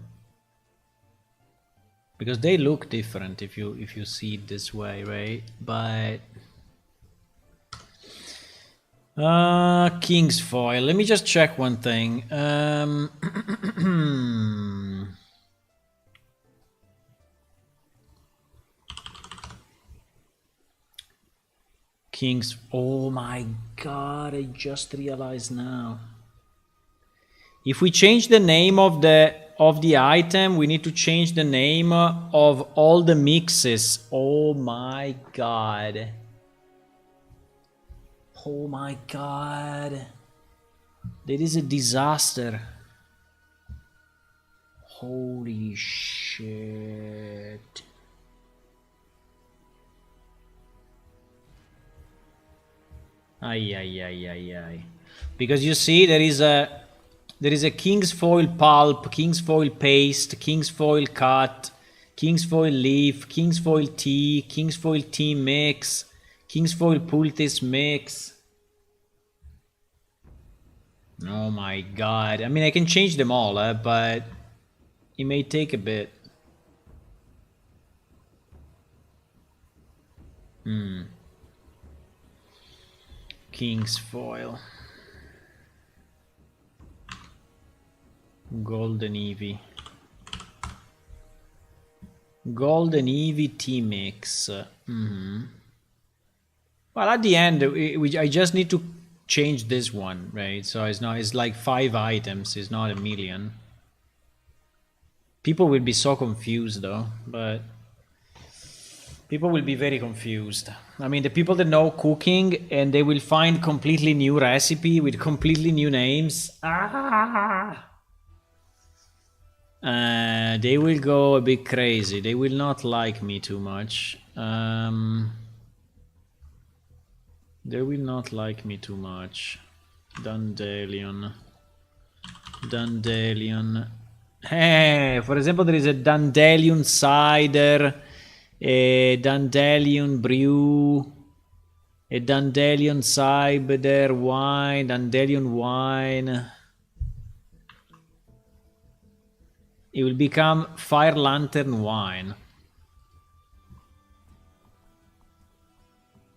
Because they look different if you see it this way, right? But King's foil. Let me just check one thing. King's. Oh my god! I just realized now. If we change the name of the item, we need to change the name of all the mixes. Oh my god. Oh my god. That is a disaster. Holy shit. Ay. Because you see, there is a King's foil pulp, King's foil paste, King's foil cut, King's foil leaf, King's foil tea, King's foil tea mix, King's foil poultice mix. Oh my god. I mean, I can change them all, but it may take a bit. King's foil. Golden Eevee. Golden Eevee tea mix. Well, at the end, I just need to change this one, right? So it's not. It's like 5 items. It's not a million. People will be so confused, though. But people will be very confused. I mean, the people that know cooking and they will find completely new recipe with completely new names. They will go a bit crazy. They will not like me too much. They will not like me too much. Dandelion. Dandelion. Hey, for example, there is a Dandelion cider, a Dandelion brew, a Dandelion cider wine, Dandelion wine. It will become Fire Lantern wine.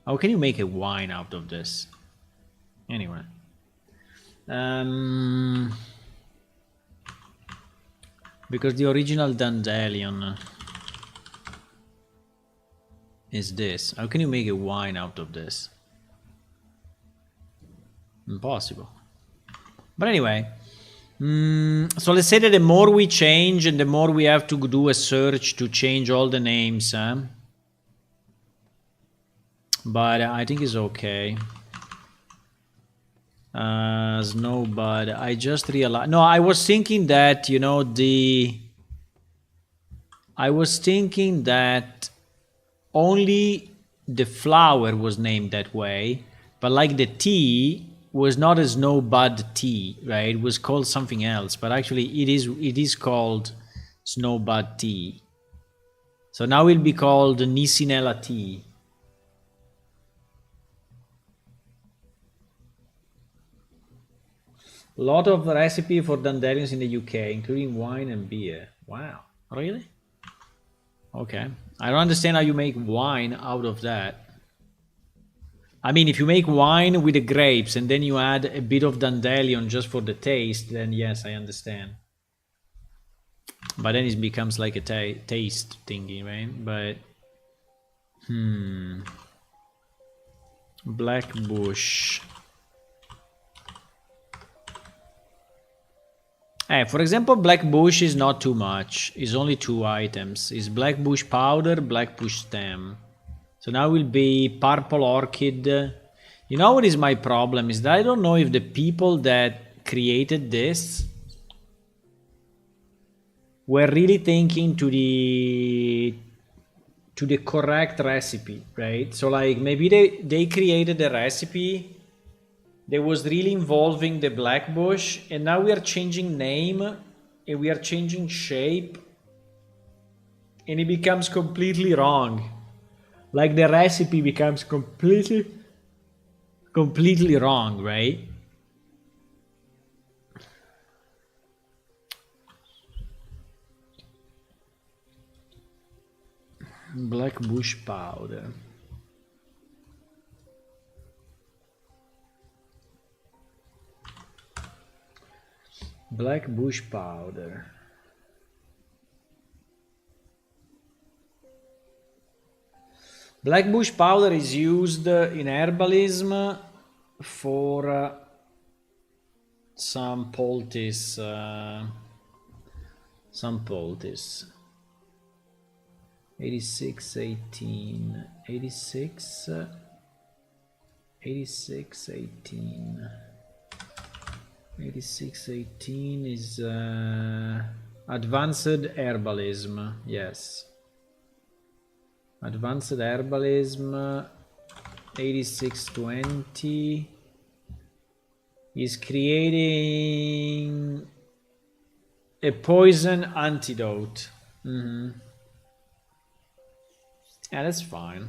How can you make a wine out of this? Anyway. Because the original Dandelion is this. How can you make a wine out of this? Impossible. But anyway. So let's say that the more we change and the more we have to do a search to change all the names, but I think it's okay. Snowbud. I just realized. No, I was thinking that, you know, I was thinking that only the flower was named that way, but like the tea was not a Snowbud tea, right? It was called something else, but actually it is called Snowbud tea. So now it will be called Nisinella tea. A lot of recipe for dandelions in the UK, including wine and beer. Wow, really? Okay. I don't understand how you make wine out of that. I mean, if you make wine with the grapes and then you add a bit of dandelion just for the taste, then yes, I understand. But then it becomes like a taste thingy, right? But Black Bush. For example, Black Bush is not too much. It's only 2 items. It's Black Bush powder, Black Bush stem. So now will be Purple Orchid. You know what is my problem? Is that I don't know if the people that created this were really thinking to the correct recipe, right? So like maybe they created a recipe that was really involving the Black Bush, and now we are changing name and we are changing shape, and it becomes completely wrong. Like the recipe becomes completely wrong, right? Black Bush powder. Black Bush powder. Black Bush powder is used in herbalism for some poultice. 8618. 8618 is advanced herbalism. Yes. Advanced herbalism 8620 is creating a poison antidote. Yeah, that's fine.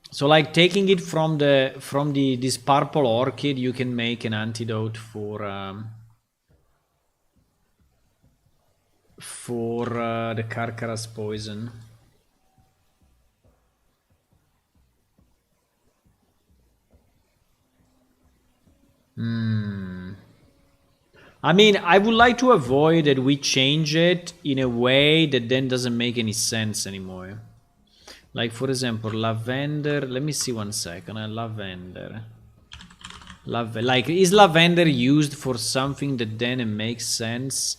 So like taking it from this purple orchid, you can make an antidote for the Carcaras poison. I mean, I would like to avoid that we change it in a way that then doesn't make any sense anymore. Like, for example, lavender. Let me see 1 second. Lavender. Like, is lavender used for something that then it makes sense?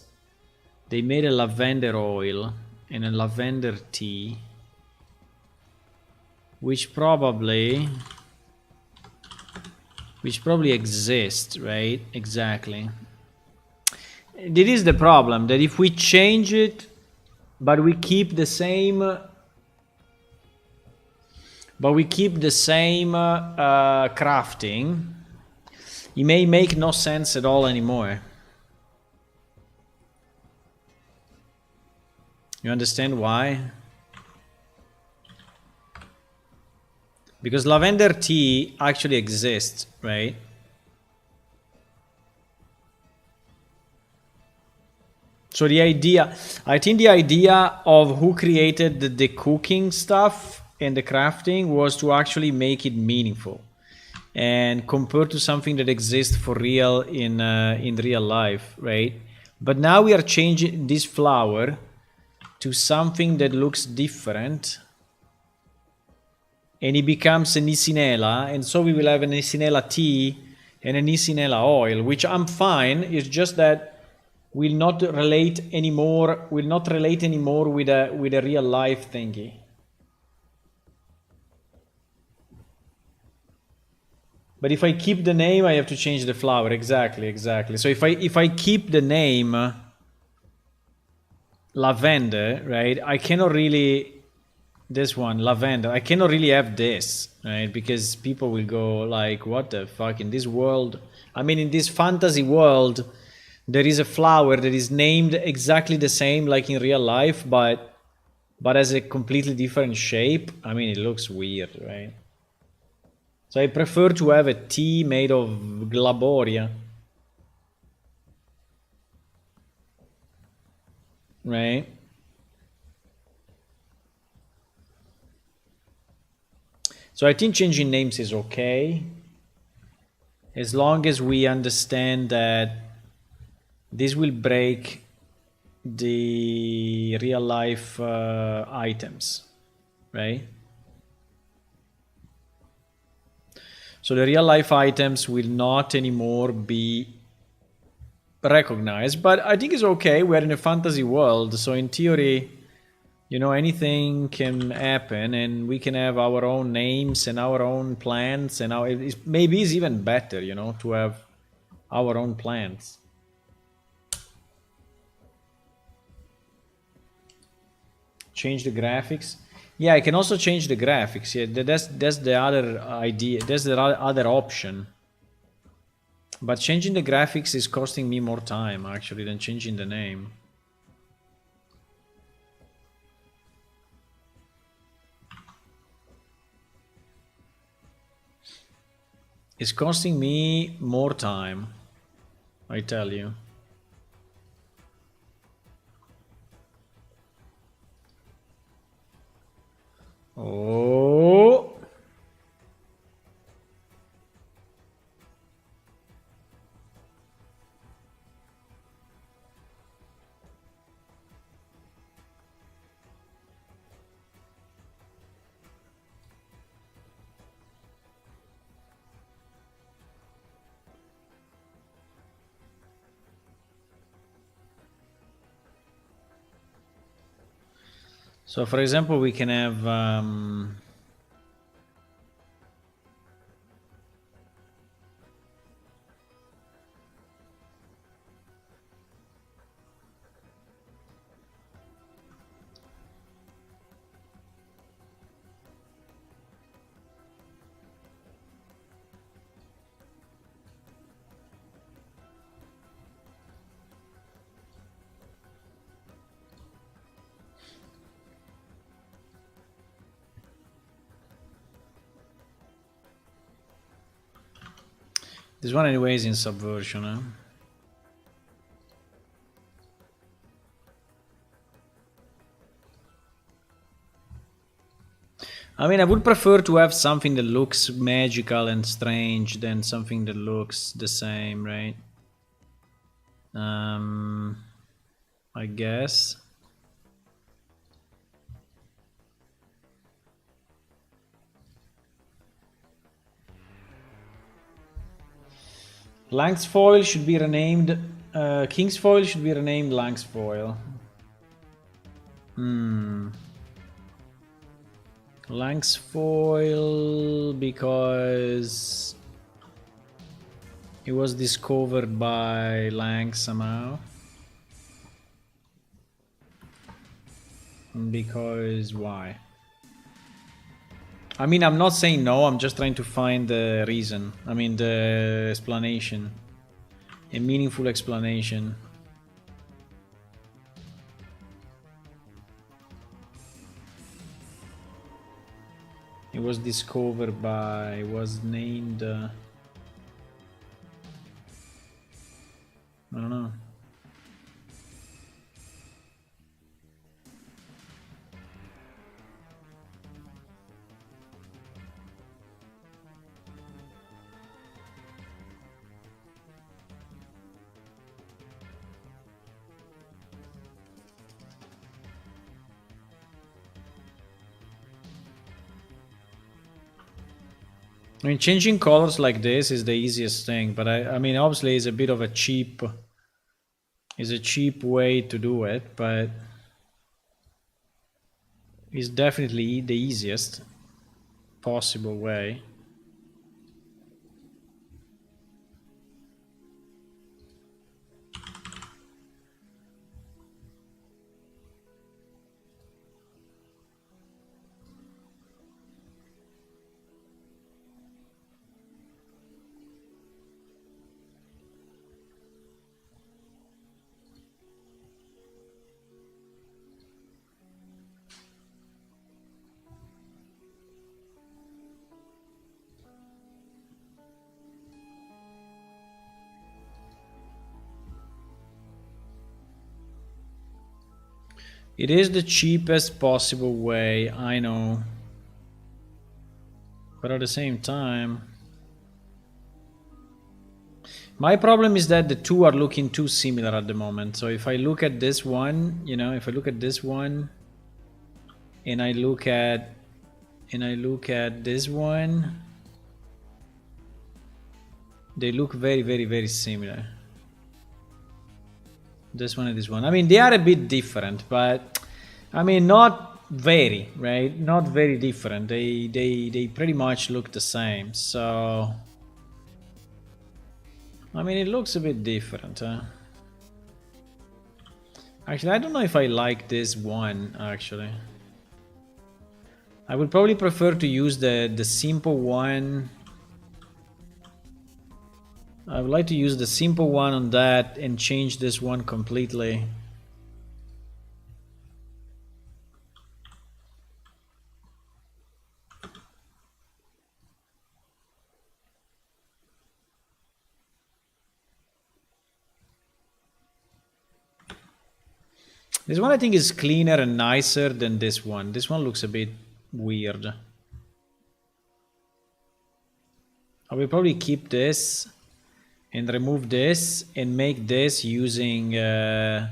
They made a lavender oil and a lavender tea, which probably exists, right? Exactly. This is the problem, that if we change it, but we keep the same, crafting, it may make no sense at all anymore. You understand why? Because lavender tea actually exists, right? So the idea, I think the idea of who created the cooking stuff and the crafting was to actually make it meaningful and compared to something that exists for real in real life, right? But now we are changing this flower to something that looks different, and it becomes a nisinela, and so we will have a nisinela tea and a nisinela oil, which I'm fine. It's just that will not relate anymore with a real life thingy. But if I keep the name, I have to change the flower. Exactly. So if I keep the name lavender, right, I cannot really, this one lavender, I cannot really have this, right, because people will go like, what the fuck, in this world, I mean, in this fantasy world, there is a flower that is named exactly the same like in real life, but has a completely different shape. I mean, it looks weird, right? So I prefer to have a tea made of glaboria, right? So I think changing names is okay, as long as we understand that this will break the real life items, right? So the real life items will not anymore be recognized, but I think it's okay. We're in a fantasy world, so in theory, you know, anything can happen, and we can have our own names and our own plans, and maybe it's even better, you know, to have our own plans. Change the graphics. Yeah, I can also change the graphics. Yeah, that's the other idea. That's the other option. But changing the graphics is costing me more time actually than changing the name. It's costing me more time, I tell you. Oh. So for example, we can have this one anyways in Subversion, huh? I mean, I would prefer to have something that looks magical and strange than something that looks the same, right? I guess. Langsfoil should be renamed. Kingsfoil should be renamed Langsfoil. Langsfoil because it was discovered by Lang somehow. Because why? I mean, I'm not saying no, I'm just trying to find the reason. I mean, the explanation. A meaningful explanation. It was discovered by, was named, I don't know. I mean, changing colors like this is the easiest thing, but I mean, obviously, it's a bit of a cheap way to do it, but it's definitely the easiest possible way. It is the cheapest possible way, I know. But at the same time, my problem is that the two are looking too similar at the moment. So if I look at this one, you know, if I look at this one and I look at this one, they look very, very, very similar. This one and this one. I mean, they are a bit different, but I mean, not very, right? Not very different. They pretty much look the same. So, I mean, it looks a bit different, huh? Actually, I don't know if I like this one, actually. I would probably prefer to use the simple one. I would like to use the simple one on that and change this one completely. This one I think is cleaner and nicer than this one. This one looks a bit weird. I will probably keep this and remove this and make this using this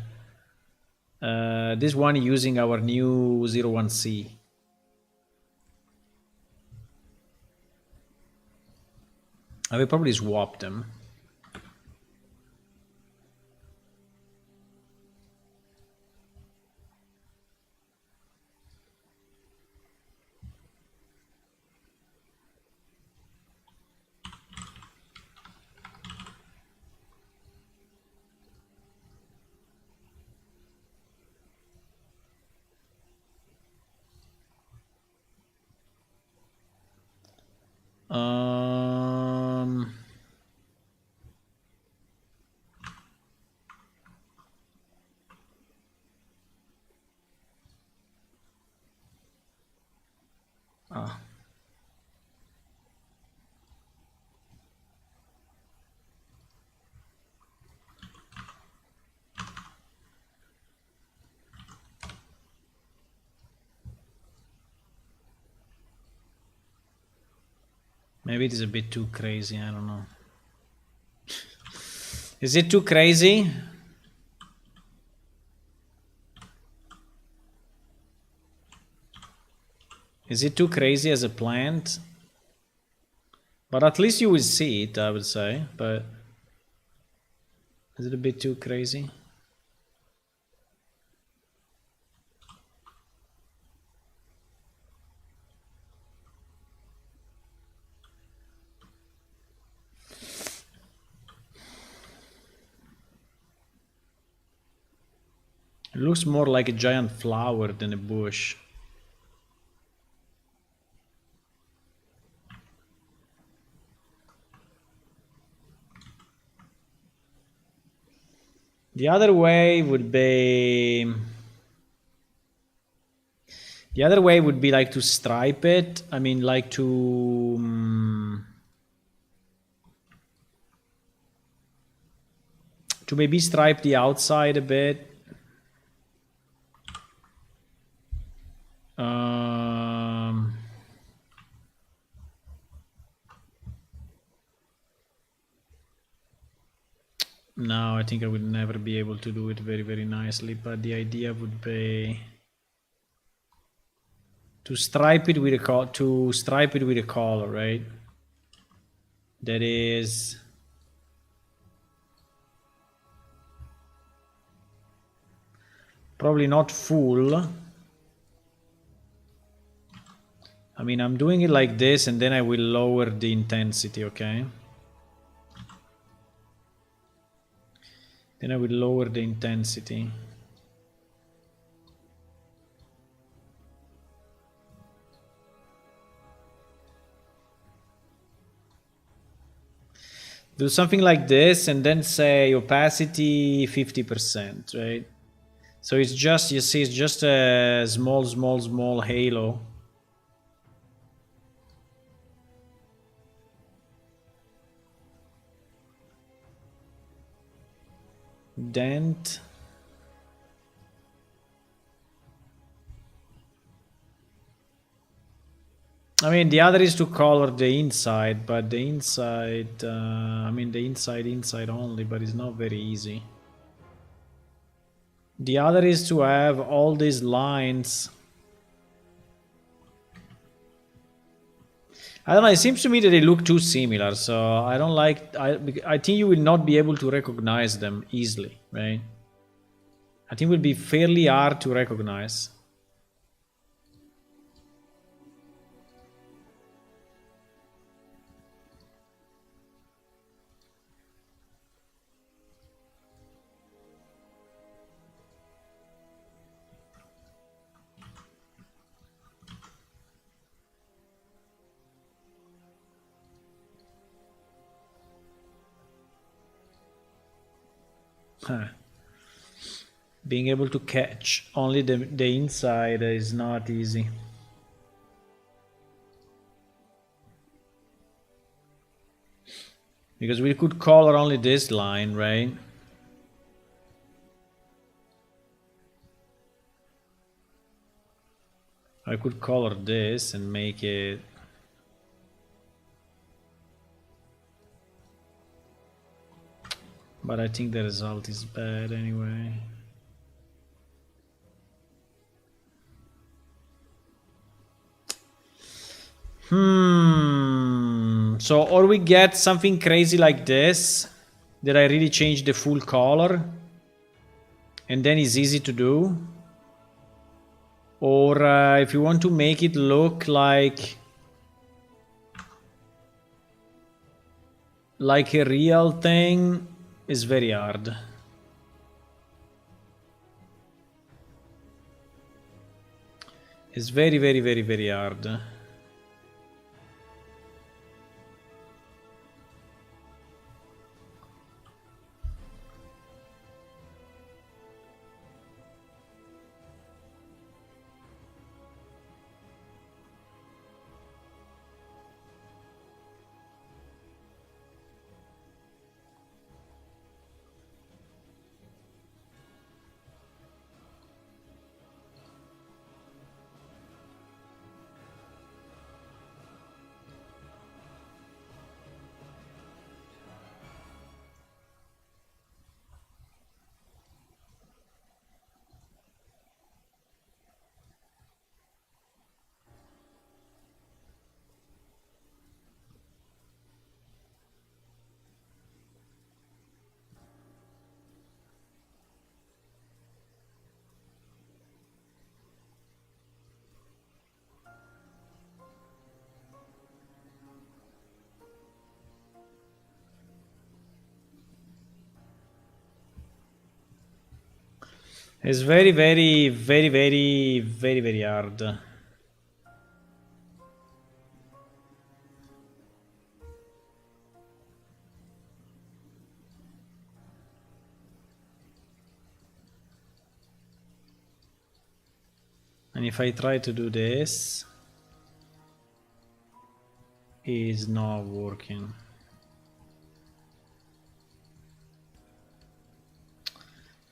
one using our new 01C. I will probably swap them. Um, ah. Maybe it is a bit too crazy, I don't know. Is it too crazy? Is it too crazy as a plant? But at least you will see it, I would say. But is it a bit too crazy? It looks more like a giant flower than a bush. The other way would be... The other way would be like to stripe it. I mean, like to maybe stripe the outside a bit. No, I think I would never be able to do it very, very nicely. But the idea would be to stripe it with a color, right? That is probably not full. I mean, I'm doing it like this, and then I will lower the intensity, okay? Then I will lower the intensity. Do something like this, and then say opacity 50%, right? So it's just, you see, it's just a small halo. Dent. I mean, the other is to color the inside, but the inside, I mean, the inside only, but it's not very easy. The other is to have all these lines. I don't know, it seems to me that they look too similar, so I don't like... I think you will not be able to recognize them easily, right? I think it will be fairly hard to recognize. Huh. Being able to catch only the inside is not easy. Because we could color only this line, right? I could color this and make it... But I think the result is bad anyway. So, or we get something crazy like this, that I really change the full color, and then it's easy to do. Or if you want to make it look like a real thing, it's very hard. It's very, very, very, very hard. It's very, very, very, very, very, very hard. And if I try to do this, it's not working.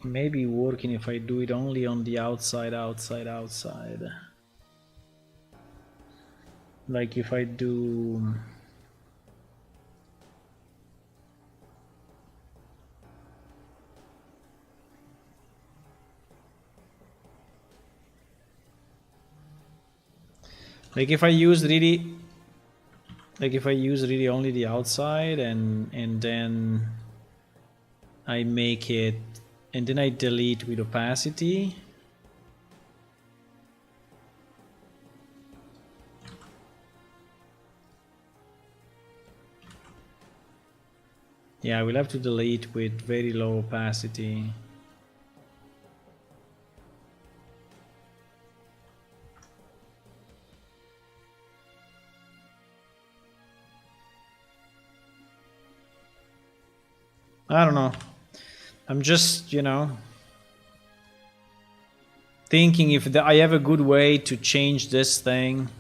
It may be working if I do it only on the outside. Like if I do... Like if I use really... Like if I use really only the outside and then I make it... And then I delete with opacity. Yeah, I will have to delete with very low opacity. I don't know. I'm just, you know, thinking if I have a good way to change this thing.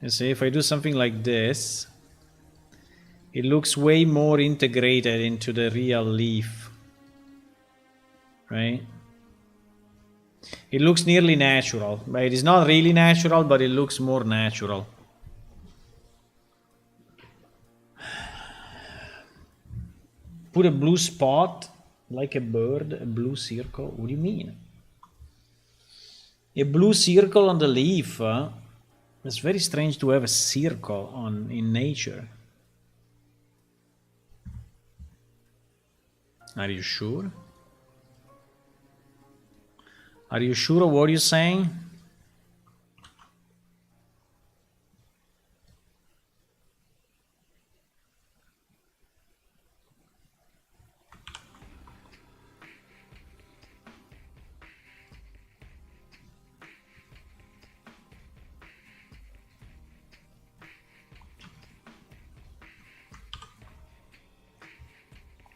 You see, if I do something like this, it looks way more integrated into the real leaf, right? It looks nearly natural, but it is not really natural, but it looks more natural. Put a blue spot, like a bird, a blue circle. What do you mean? A blue circle on the leaf. It's very strange to have a circle in nature. Are you sure? Are you sure of what you're saying?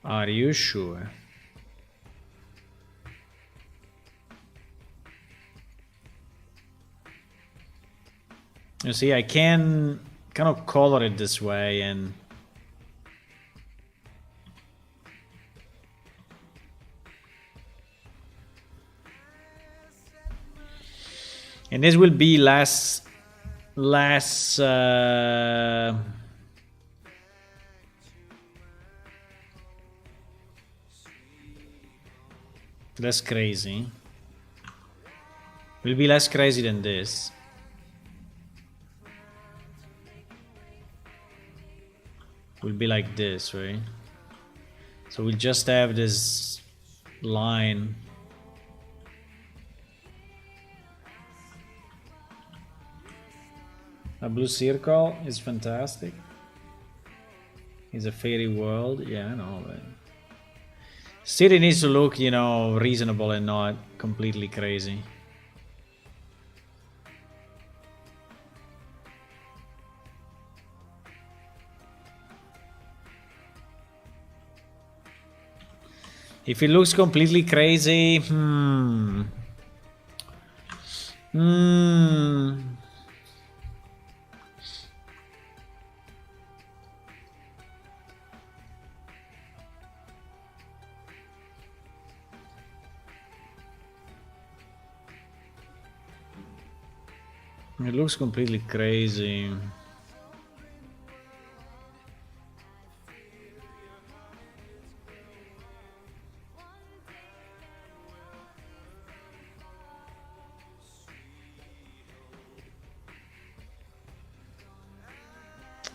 Are you sure? You see, I can kind of color it this way and this will be less less crazy. Will be less crazy than this. Will be like this, right? So we'll just have this line. A blue circle is fantastic. It's a fairy world. Yeah, I know, but still it needs to look, you know, reasonable and not completely crazy. If it looks completely crazy, It looks completely crazy.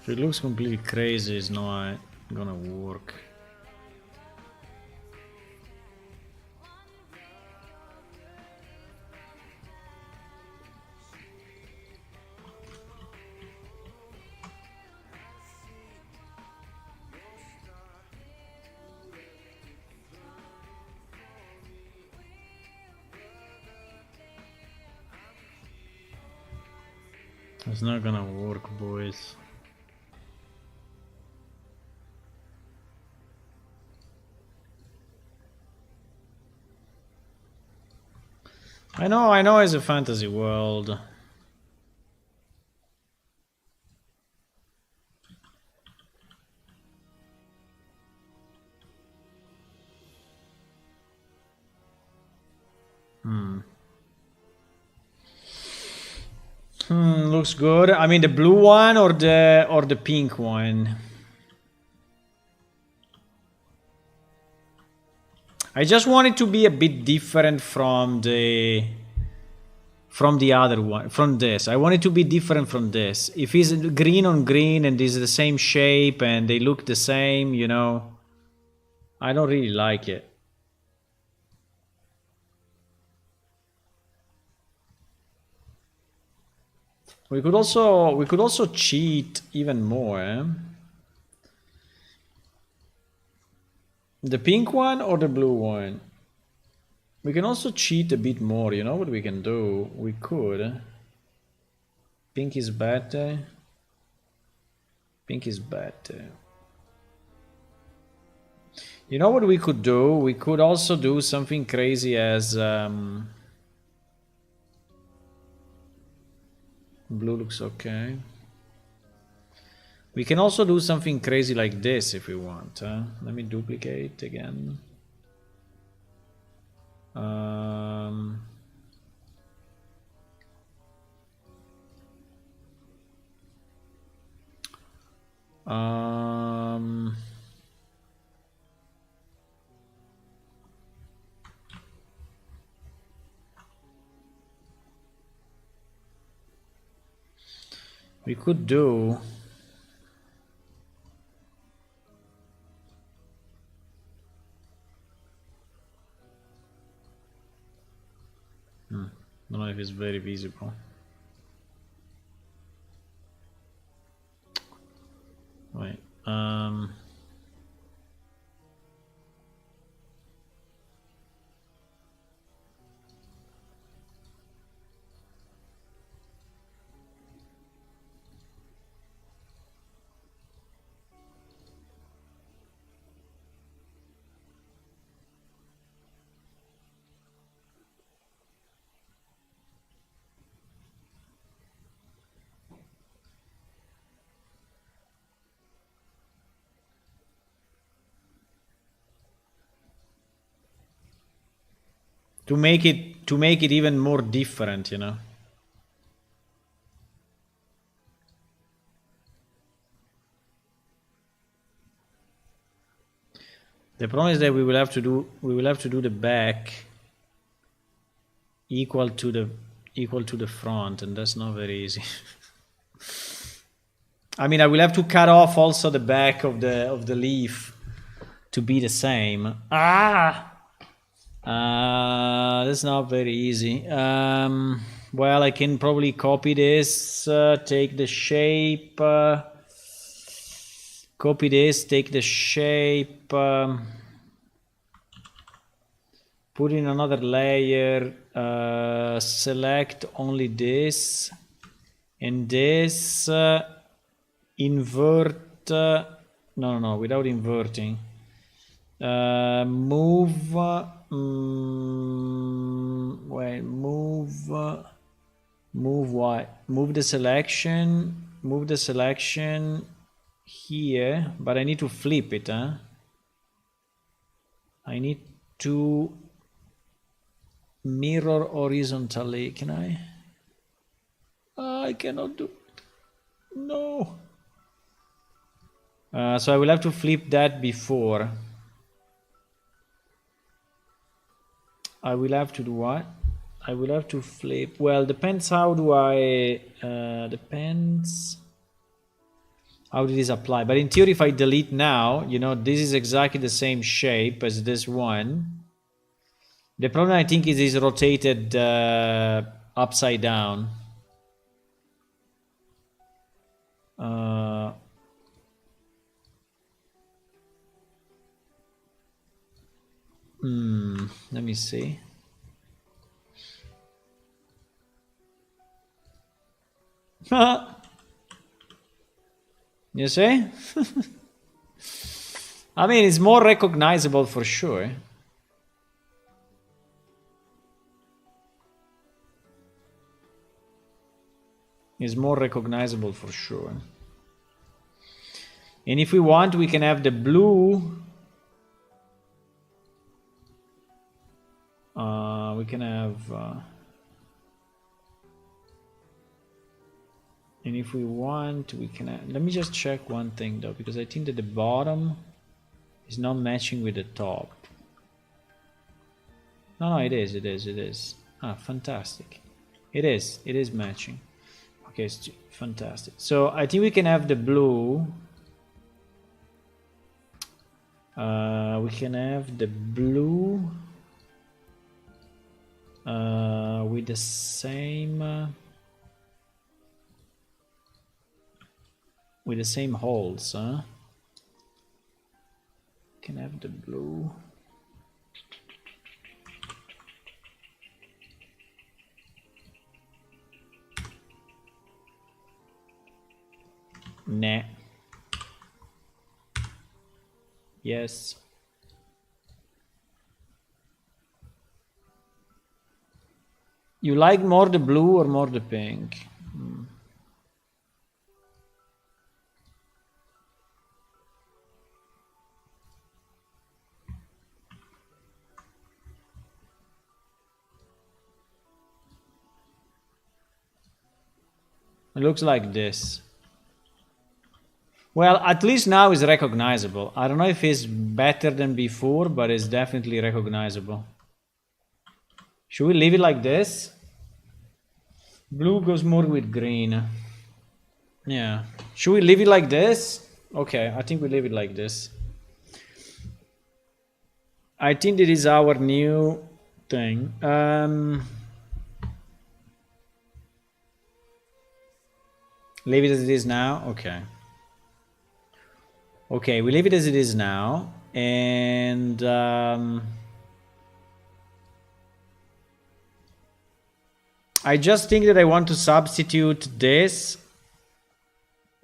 If it looks completely crazy, it's not gonna work. It's not gonna work, boys. I know it's a fantasy world. Looks good. I mean, the blue one or the pink one? I just want it to be a bit different from the other one, from this. I want it to be different from this. If it's green on green and is the same shape and they look the same, you know, I don't really like it. We could also cheat even more. Eh? The pink one or the blue one? We can also cheat a bit more. You know what we can do? We could. Pink is better. Pink is better. You know what we could do? We could also do something crazy as blue looks okay. We can also do something crazy like this if we want. Let me duplicate again. We could do I don't know if it's very visible. Wait. To make it even more different, you know. The problem is that we will have to do the back equal to the front, and that's not very easy. I mean, I will have to cut off also the back of the leaf to be the same. That's not very easy. Well, I can probably copy this, take the shape, copy this, take the shape, put in another layer, select only this, and this, invert, no, without inverting. Move, wait, move what? Move the selection here, but I need to flip it, huh? I need to mirror horizontally, can I? I cannot do it. No. So I will have to flip that before. I will have to do what? I will have to flip. Well, depends how do I... depends how did this apply. But in theory, if I delete now, you know, this is exactly the same shape as this one. The problem, I think, is it's rotated upside down. Let me see. You see? I mean, it's more recognizable for sure. It's more recognizable for sure. And if we want, we can have the blue. We can have... and if we want, we can have, let me just check one thing though, because I think that the bottom is not matching with the top. No, it is. Ah, fantastic. It is matching. Okay, it's fantastic. So I think we can have the blue. We can have the blue with the same holes, huh? Can have the blue. Nah. Yes. You like more the blue or more the pink? It looks like this. Well, at least now it's recognizable. I don't know if it's better than before, but it's definitely recognizable. Should we leave it like this? Blue goes more with green. Yeah. Should we leave it like this? Okay, I think we leave it like this. I think it is our new thing. Leave it as it is now? Okay. Okay, we leave it as it is now. And I just think that I want to substitute this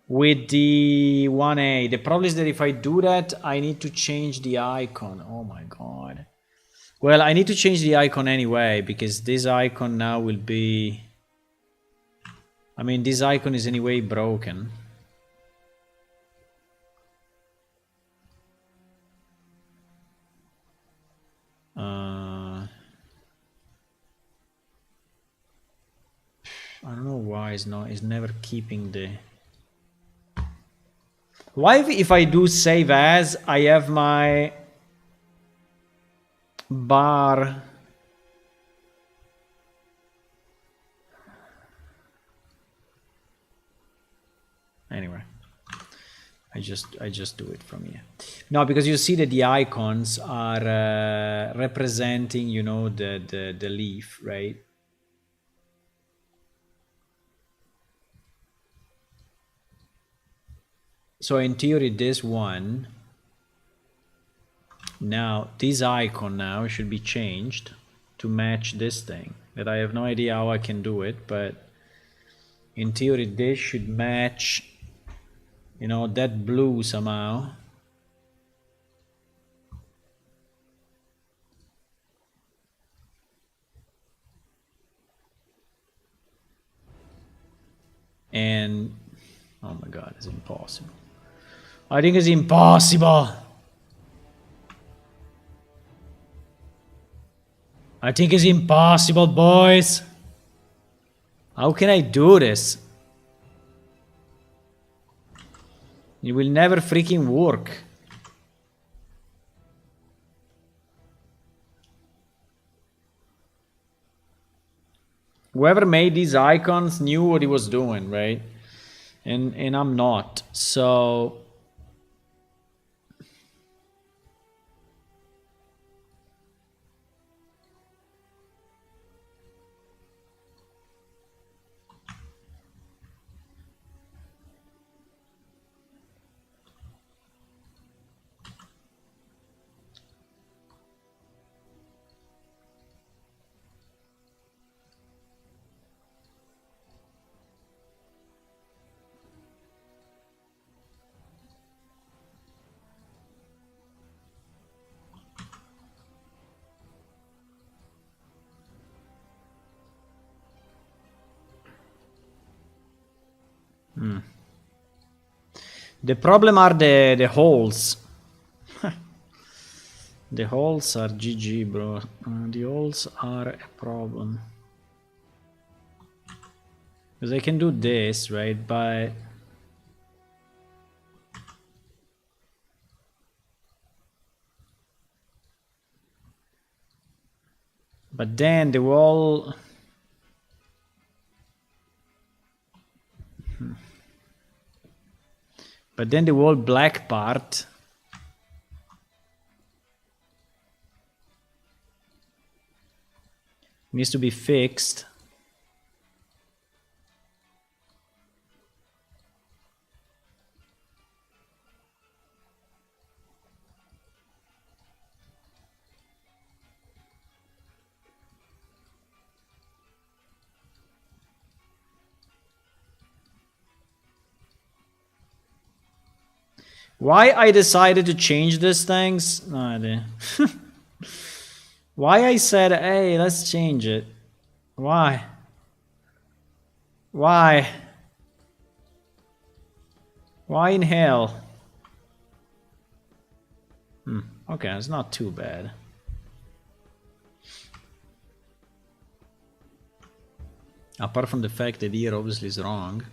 with the 1A. The problem is that if I do that, I need to change the icon. Oh my god. Well, I need to change the icon anyway, because this icon now will be... I mean, this icon is anyway broken. I don't know why it's never keeping the... Why if I do save as, I have my bar... Anyway, I just do it from here. No, because you see that the icons are representing, you know, the leaf, right? So in theory, this one, now this icon now should be changed to match this thing. That I have no idea how I can do it, but in theory this should match, you know, that blue somehow. And oh my god, it's impossible. I think it's impossible. I think it's impossible, boys. How can I do this? It will never freaking work. Whoever made these icons knew what he was doing, right? And I'm not. So The problem are the holes. The holes are GG, bro. The holes are a problem. Because I can do this, right? But then the wall... But then the whole black part needs to be fixed. Why I decided to change these things? No idea. Why I said, hey, let's change it. Why? Why? Why in hell? Okay, it's not too bad. Apart from the fact that here obviously is wrong.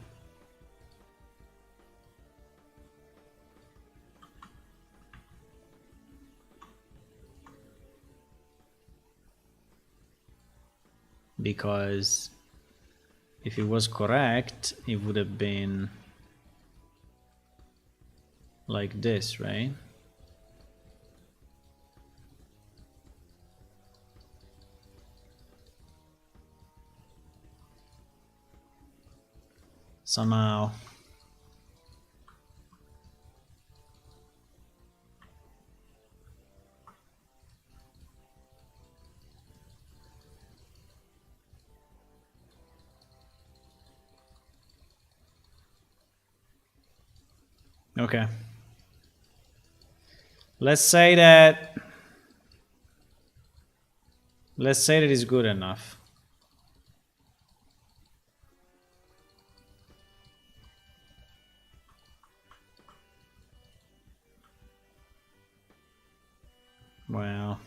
Because if it was correct, it would have been like this, right? Somehow. Okay. Let's say that it's good enough. Well,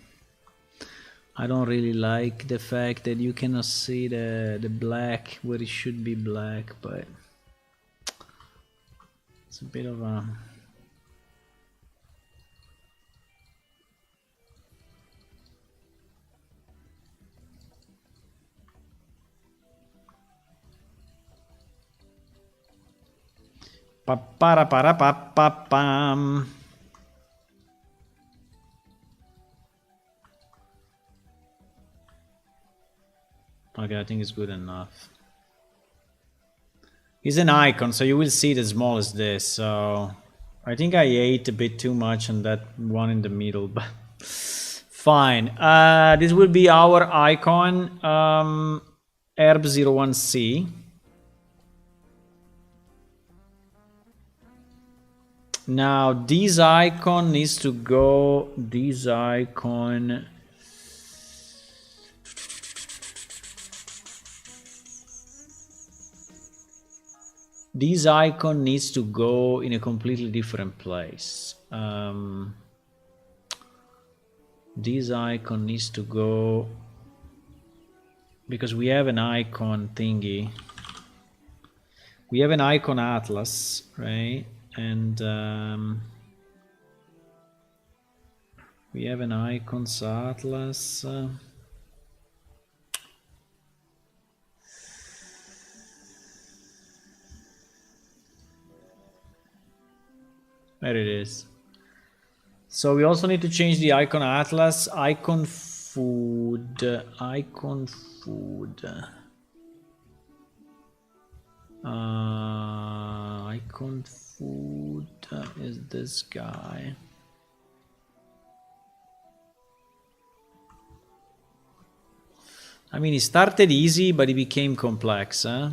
I don't really like the fact that you cannot see the black where it should be black, but it's a bit of a... Pa-para-para-pa-pa-pam. Okay, I think it's good enough. It's an icon, so you will see it as small as this, so... I think I ate a bit too much on that one in the middle, but... Fine. This will be our icon, herb01C. Now, this icon needs to go... This icon... This icon needs to go in a completely different place. This icon needs to go... Because we have an icon thingy. We have an icon atlas, right? And we have an icons atlas. There it is. So we also need to change the icon atlas, icon food, icon food. Icon food is this guy. I mean, it started easy, but it became complex, huh?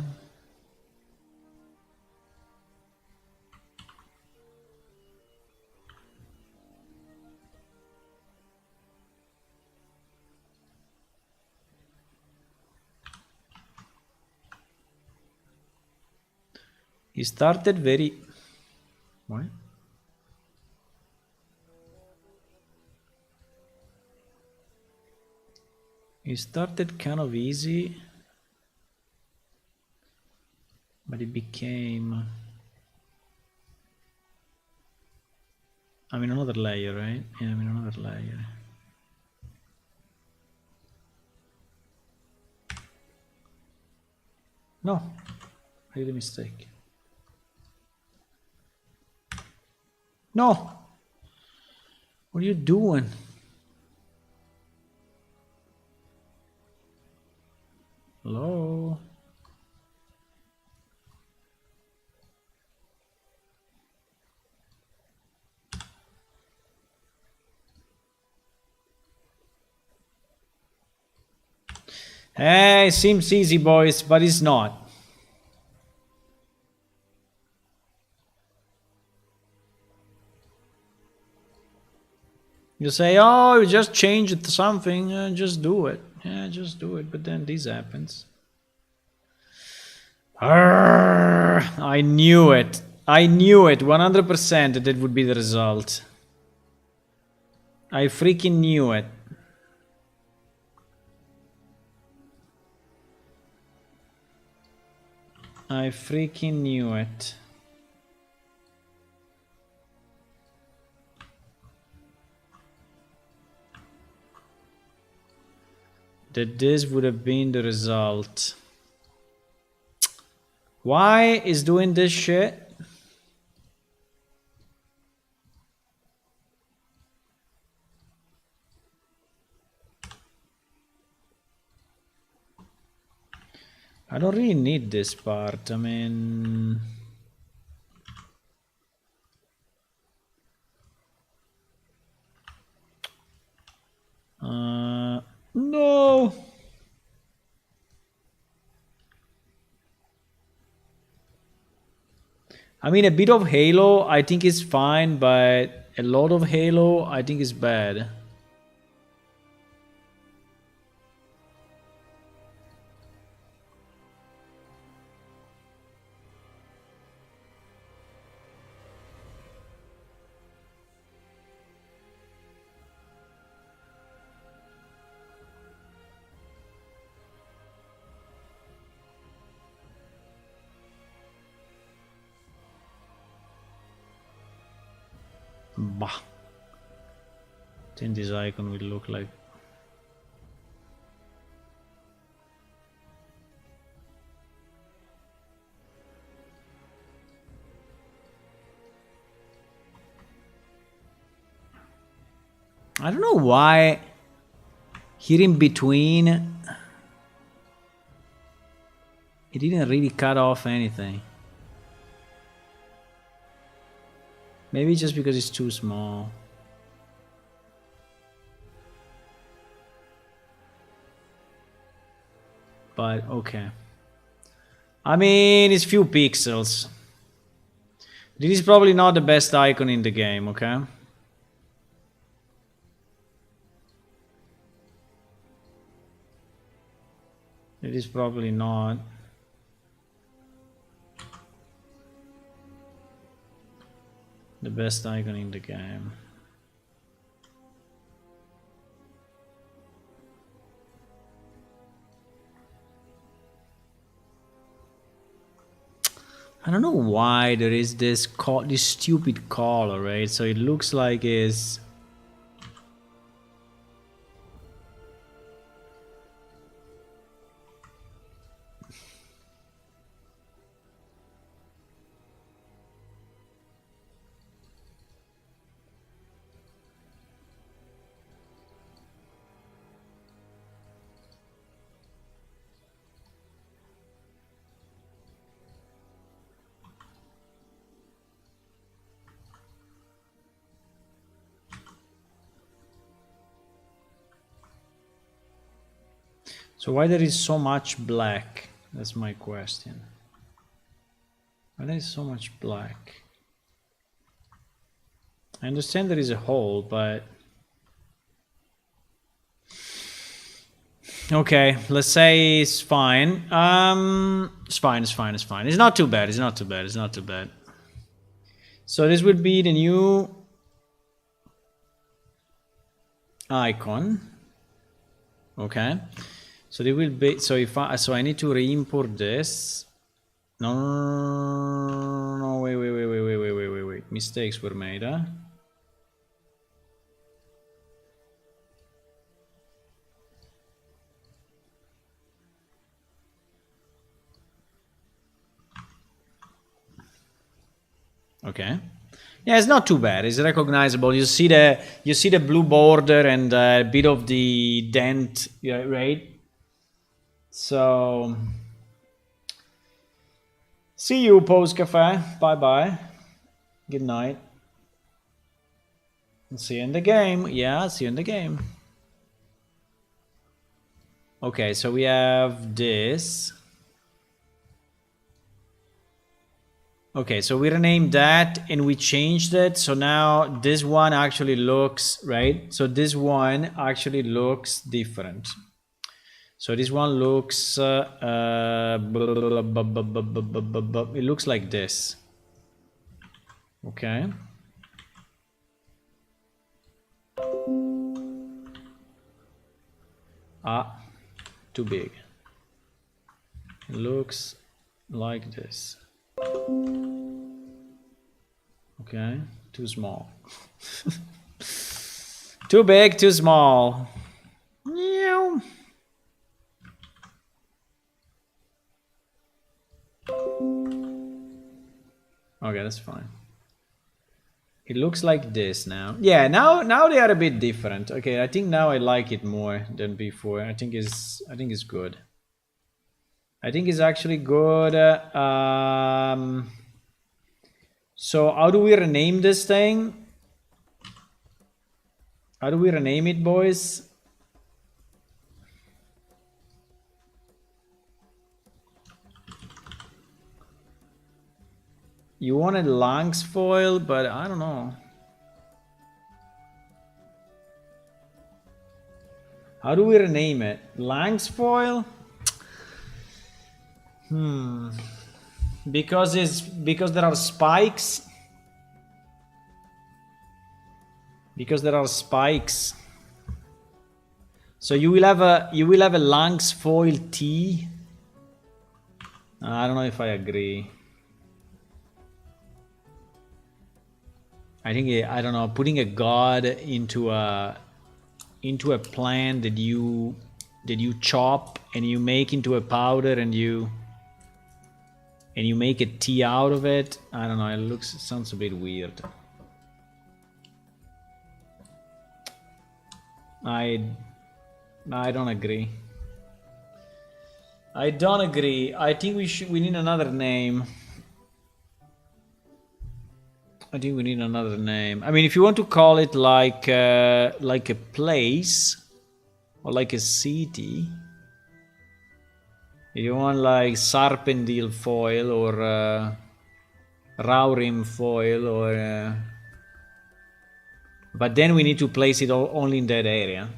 He started very... What? He started kind of easy, but it became... I'm in another layer, right? Yeah, I'm in another layer. No, I did a mistake. No! What are you doing? Hello? Hey, seems easy, boys, but it's not. You say, oh, you just changed something, just do it. Yeah, just do it, but then this happens. Arrgh, I knew it. I knew it, 100% that would be the result. I freaking knew it. I freaking knew it. That this would have been the result. Why is doing this shit? I don't really need this part. I mean... no! I mean, a bit of Halo I think is fine, but a lot of Halo I think is bad. Bah. I think this icon will look like... I don't know why here in between it didn't really cut off anything. Maybe just because it's too small. But okay. I mean, it's few pixels. This is probably not the best icon in the game, okay? It is probably not. The best icon in the game. I don't know why there is this stupid color, right? So it looks like it's... So why there is so much black? That's my question. Why there is so much black? I understand there is a hole, but Okay, let's say it's fine. It's fine. It's not too bad. It's not too bad. So this would be the new icon. Okay. So they will be. So if I need to re-import this. No. Wait. Mistakes were made. Huh? Okay. Yeah, it's not too bad. It's recognizable. You see the blue border and a bit of the dent, right? So, see you, Post Cafe. Bye bye. Good night. See you in the game. Yeah, see you in the game. Okay, so we have this. Okay, so we renamed that and we changed it. So now this one actually looks, right? So this one actually looks different. So this one looks, it looks like this. Okay. Ah, too big. It looks like this. Okay, too small. Too big, too small. Meow. Okay, that's fine. It looks like this now. Yeah, now they are a bit different. Okay, I think now I like it more than before. I think it's good. I think it's actually good. So how do we rename this thing? How do we rename it, boys? You wanted Lang's foil, but I don't know. How do we rename it? Lang's foil? Because there are spikes. Because there are spikes. So you will have a Lang's foil T. I don't know if I agree. I think I don't know, putting a god into a plant that you chop and you make into a powder and you make a tea out of it. I don't know, it sounds a bit weird. I don't agree. I don't agree. I think we need another name. I think we need another name. I mean, if you want to call it like a place or like a city, if you want like Sarpendil foil or Raurim foil or but then we need to place it only in that area.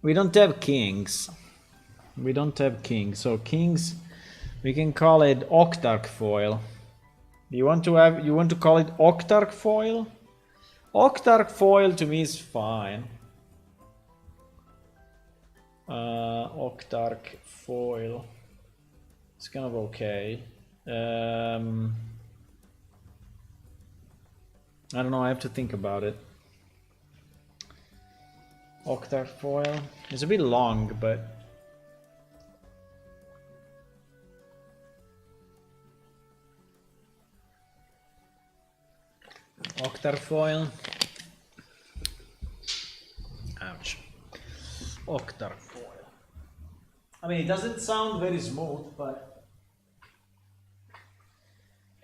We don't have kings. We don't have kings. So kings, we can call it Octarch foil. You want to call it Octarch foil? Octarch foil to me is fine. Octarch foil. It's kind of okay. I don't know, I have to think about it. Octarch foil. It's a bit long, but Octarch foil. Ouch. Octarch foil. I mean, it doesn't sound very smooth, but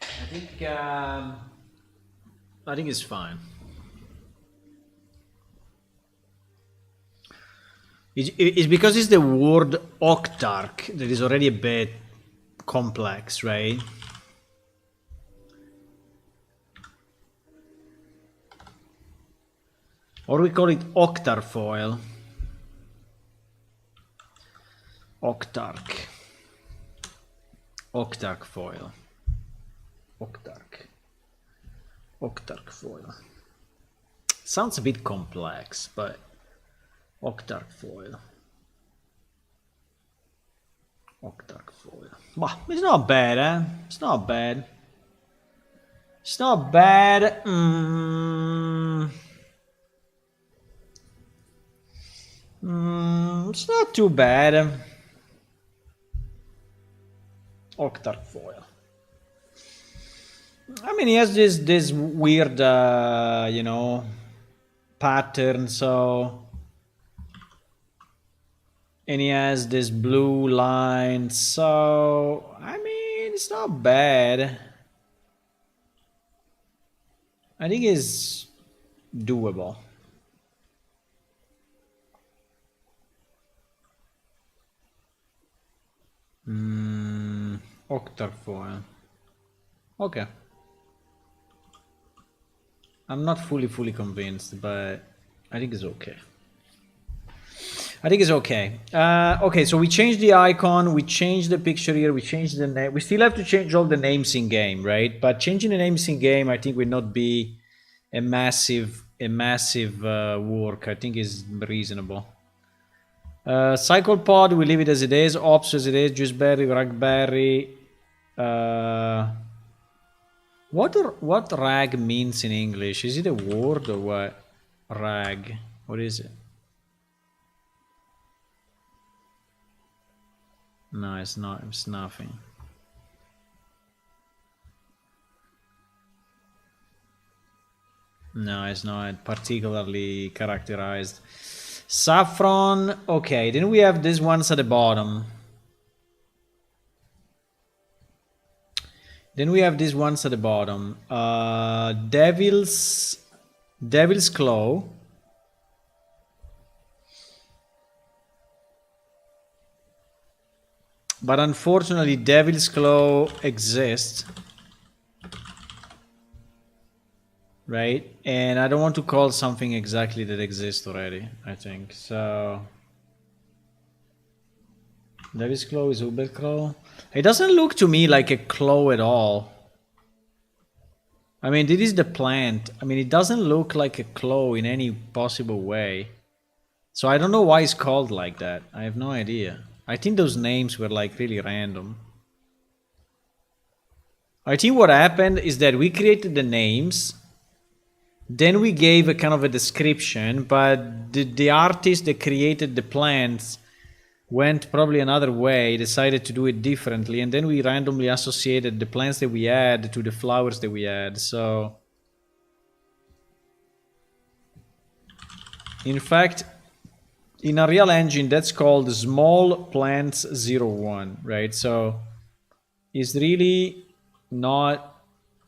I think it's fine. It's because it's the word Octarch that is already a bit complex, right? Or we call it octarfoil. Octarch. Octarch foil. Octarch. Octarch foil. Sounds a bit complex, but Octarch foil. Octarch foil. Bah, it's not bad, eh? It's not bad. It's not bad. It's not too bad. Octarch foil. I mean, he has this weird, you know, pattern. So, and he has this blue line. So, I mean, it's not bad. I think it's doable. Octarfoil. Okay. I'm not fully convinced, but I think it's okay. I think it's okay. Okay, so we changed the icon, we changed the picture here, we changed the name. We still have to change all the names in game, right? But changing the names in game, I think, will not be a massive work. I think is reasonable. Cycle pod, we leave it as it is. Ops as it is. Juiceberry, Ragberry. What rag means in English? Is it a word or what? Rag. What is it? No, it's not. It's nothing. No, it's not particularly characterized. Saffron. Okay, then we have these ones at the bottom. Then we have these ones at the bottom. Devil's Claw. But unfortunately, Devil's Claw exists. Right? And I don't want to call something exactly that exists already, I think. So... Devil's Claw is Uber Claw. It doesn't look to me like a claw at all. I mean, this is the plant. I mean, it doesn't look like a claw in any possible way. So I don't know why it's called like that. I have no idea. I think those names were like really random. I think what happened is that we created the names. Then we gave a kind of a description. But the artist that created the plants went probably another way, decided to do it differently, and then we randomly associated the plants that we had to the flowers that we had. So in fact, in a real engine, that's called small plants 01, right? So it's really not,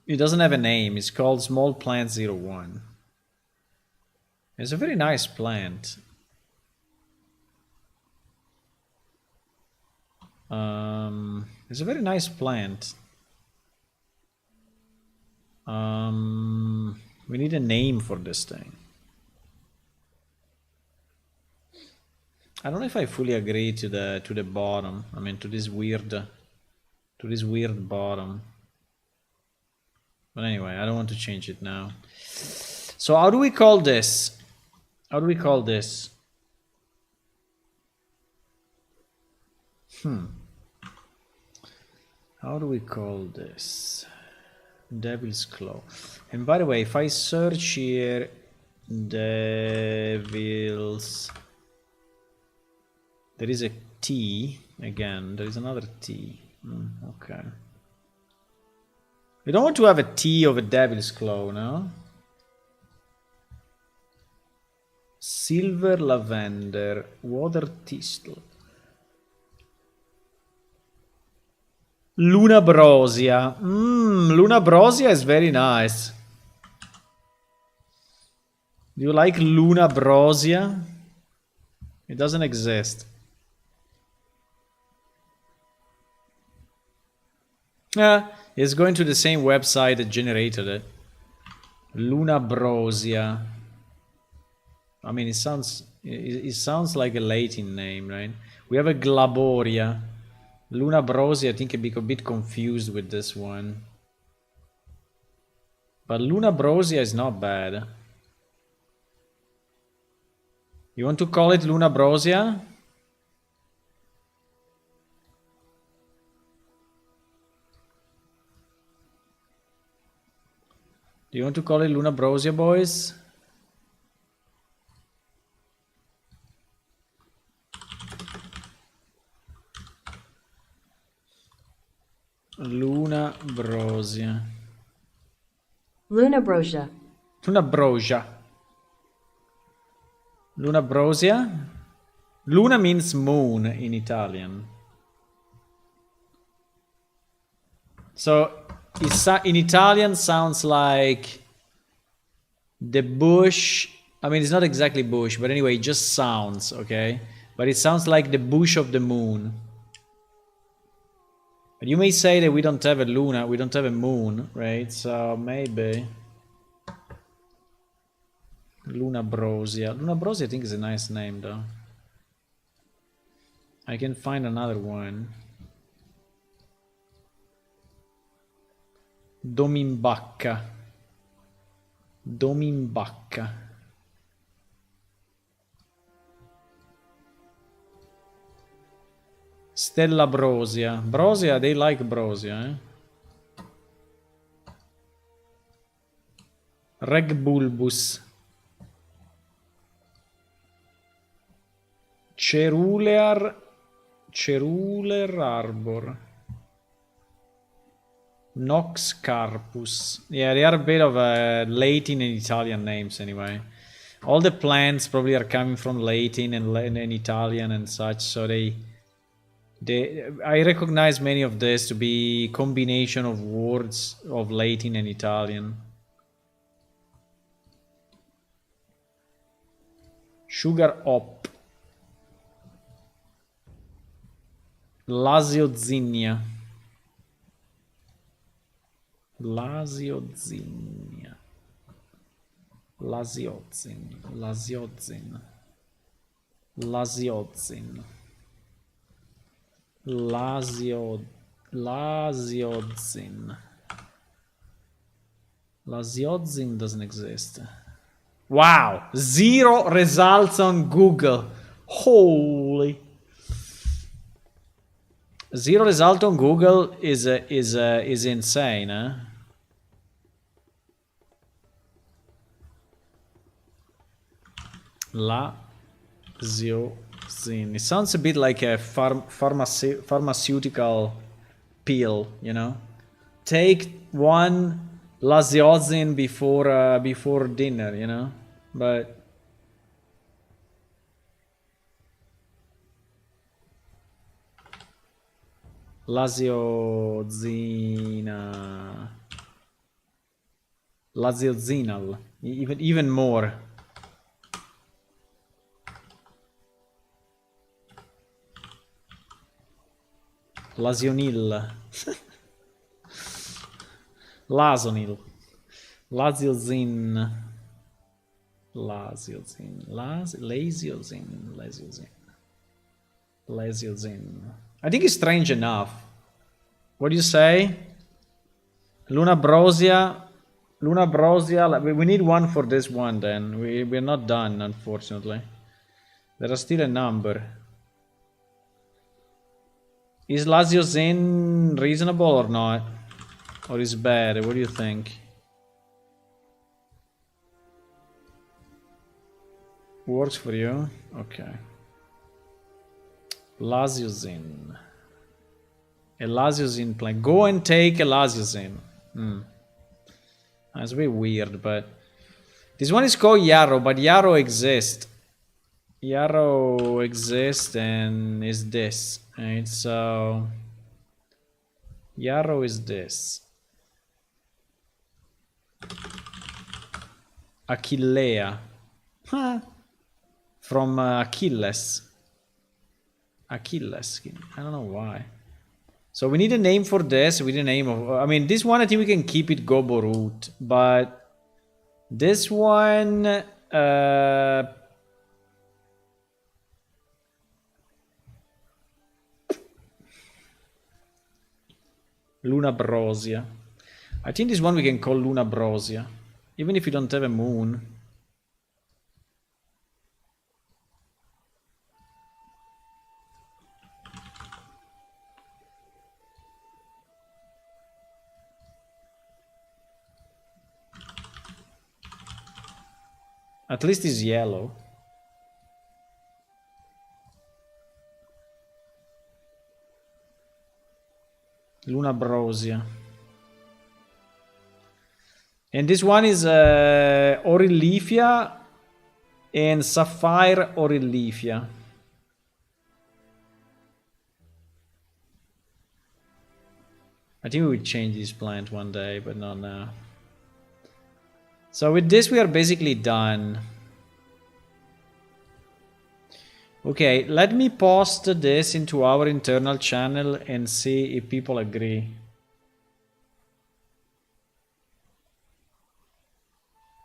it doesn't have a name. It's called small plant 01. It's a very nice plant. It's a very nice plant. We need a name for this thing. I don't know if I fully agree to the bottom. I mean, to this weird bottom. But anyway, I don't want to change it now. So how do we call this? How do we call this? How do we call this? Devil's Claw. And by the way, if I search here, Devil's... There is a T again. There is another T. Okay. We don't want to have a T of a Devil's Claw, no? Silver Lavender. Water Thistle. Luna Brosia. Luna Brosia is very nice. Do you like Luna Brosia? It doesn't exist. Yeah, it's going to the same website that generated it. Luna Brosia. I mean, it sounds like a Latin name, right? We have a Glaboria. Luna Brosia, I think I'd be a bit confused with this one. But Luna Brosia is not bad. You want to call it Luna Brosia? Do you want to call it Luna Brosia, boys? Luna Brosia. Luna Brosia. Luna Brosia. Luna Brosia? Luna means moon in Italian. So in Italian sounds like the bush. I mean, it's not exactly bush, but anyway, it just sounds, okay? But it sounds like the bush of the moon. But you may say that we don't have a Luna, we don't have a moon, right? So maybe Luna Brosia. Luna Brosia I think is a nice name though. I can find another one. Domimbacca. Domimbacca. Stella Brosia. Brosia, they like Brosia, eh? Reg Bulbus. Cerulear Arbor. Nox Carpus. Yeah, they are a bit of Latin and Italian names anyway. All the plants probably are coming from Latin and Italian and such, so I recognize many of this to be combination of words of Latin and Italian. Sugar Hop. Lasiozinnia. Lasiozinnia. Lasiozin. Lasiozin. Lasiozin. Lasiozin. Lasiozin doesn't exist. Wow! 0 results on Google. Holy. 0 result on Google is insane, huh? Lasiozin. It sounds a bit like a pharmaceutical pill, you know? Take one Lasiozin before dinner, you know? But Lasiozina. Lasiozinal. Even more. Lasionil. Lasonil. Lasiozin. Lasiozin. Lasiozin. I think it's strange enough. What do you say? Luna Brosia. Luna Brosia. We need one for this one then. We're not done, unfortunately. There are still a number. Is Lasiozin reasonable or not? Or is bad? What do you think? Works for you? Okay. Lasiozin. A Lasiozin plant. Go and take a Lasiozin. That's a bit weird, but this one is called Yarrow, but Yarrow exists. Yarrow exists and is this. Right? So Yarrow is this. Achillea. Huh. From Achilles. Achilles. I don't know why. So we need a name for this. We need a name of... I mean, this one I think we can keep it Goborut. But this one... Luna Brosia. I think this one we can call Luna Brosia. Even if you don't have a moon. At least it's yellow. Luna Brosia. And this one is Orillifia and Sapphire Orillifia. I think we will change this plant one day, but not now. So with this we are basically done. Okay, let me post this into our internal channel and see if people agree.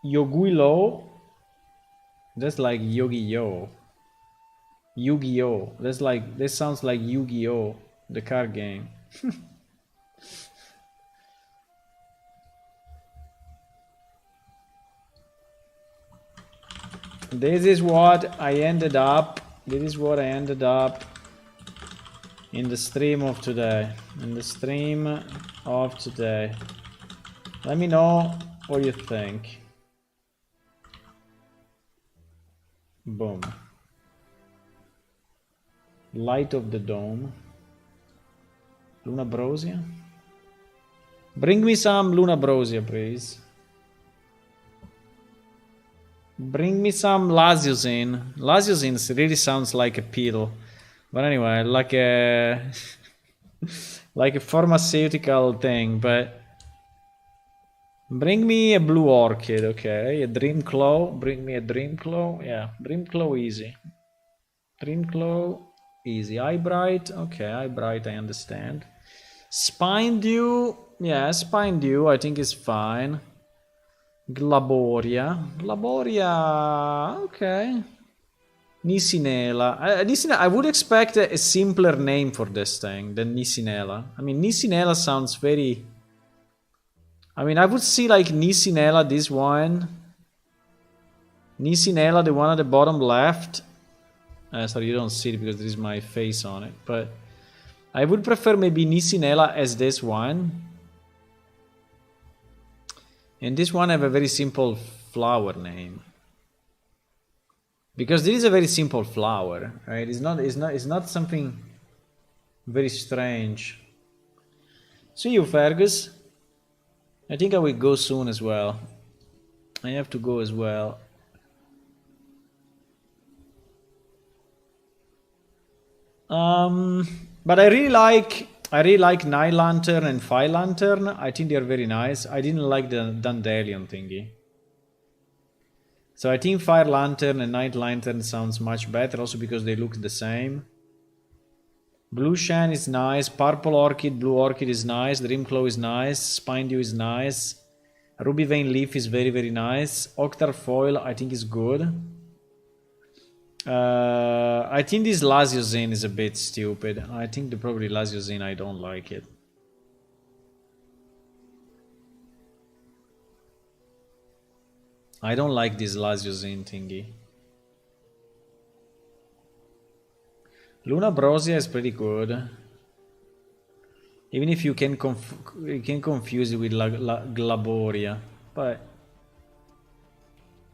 Yoguilo, that's like Yogi-Yo. Yu-Gi-Oh! This sounds like Yu-Gi-Oh! The card game. This is what I ended up. This is what I ended up in the stream of today. In the stream of today. Let me know what you think. Boom. Light of the Dome. Luna Brosia? Bring me some Luna Brosia, please. Bring me some Lasiosine. Lasiosine really sounds like a pill. But anyway, like a like a pharmaceutical thing, but bring me a blue orchid, okay? A dream claw. Bring me a dream claw. Yeah, dream claw easy. Dream claw easy. Eye bright, okay, eye bright I understand. Spine dew, yeah, spine dew I think is fine. Glaboria. Glaboria, okay. Nisinela. Nisinela. I would expect a simpler name for this thing than Nisinela. I mean, Nisinela sounds very... I mean, I would see like Nisinela, this one. Nisinela, the one at the bottom left. Sorry, you don't see it because there is my face on it. But I would prefer maybe Nisinela as this one. And this one have a very simple flower name. Because this is a very simple flower, right? It's not something very strange. See you, Fergus. I think I will go soon as well. I have to go as well. But I really like Night Lantern and Fire Lantern. I think they are very nice. I didn't like the Dandelion thingy. So I think Fire Lantern and Night Lantern sounds much better, also because they look the same. Blue Shan is nice. Purple Orchid, Blue Orchid is nice. Dreamclaw is nice. Spine Dew is nice. Ruby Vein Leaf is very, very nice. Octar Foil I think is good. I think this Lasiosine is a bit stupid. I think probably Lasiosine, I don't like it. I don't like this Lasiosine thingy. Luna Brosia is pretty good. Even if you can confuse it with Glaboria. But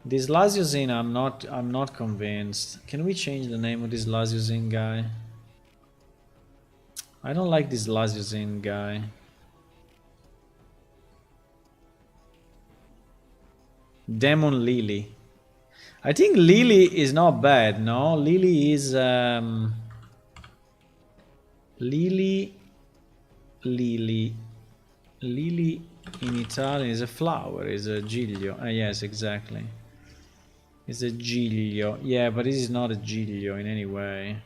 this Lasiosine, I'm not convinced. Can we change the name of this Lasiosine guy? I don't like this Lasiosine guy. Demon Lily. I think Lily is not bad, no? Lily is Lily in Italian is a flower, is a giglio. Yes, exactly. It's a giglio. Yeah, but this is not a giglio in any way.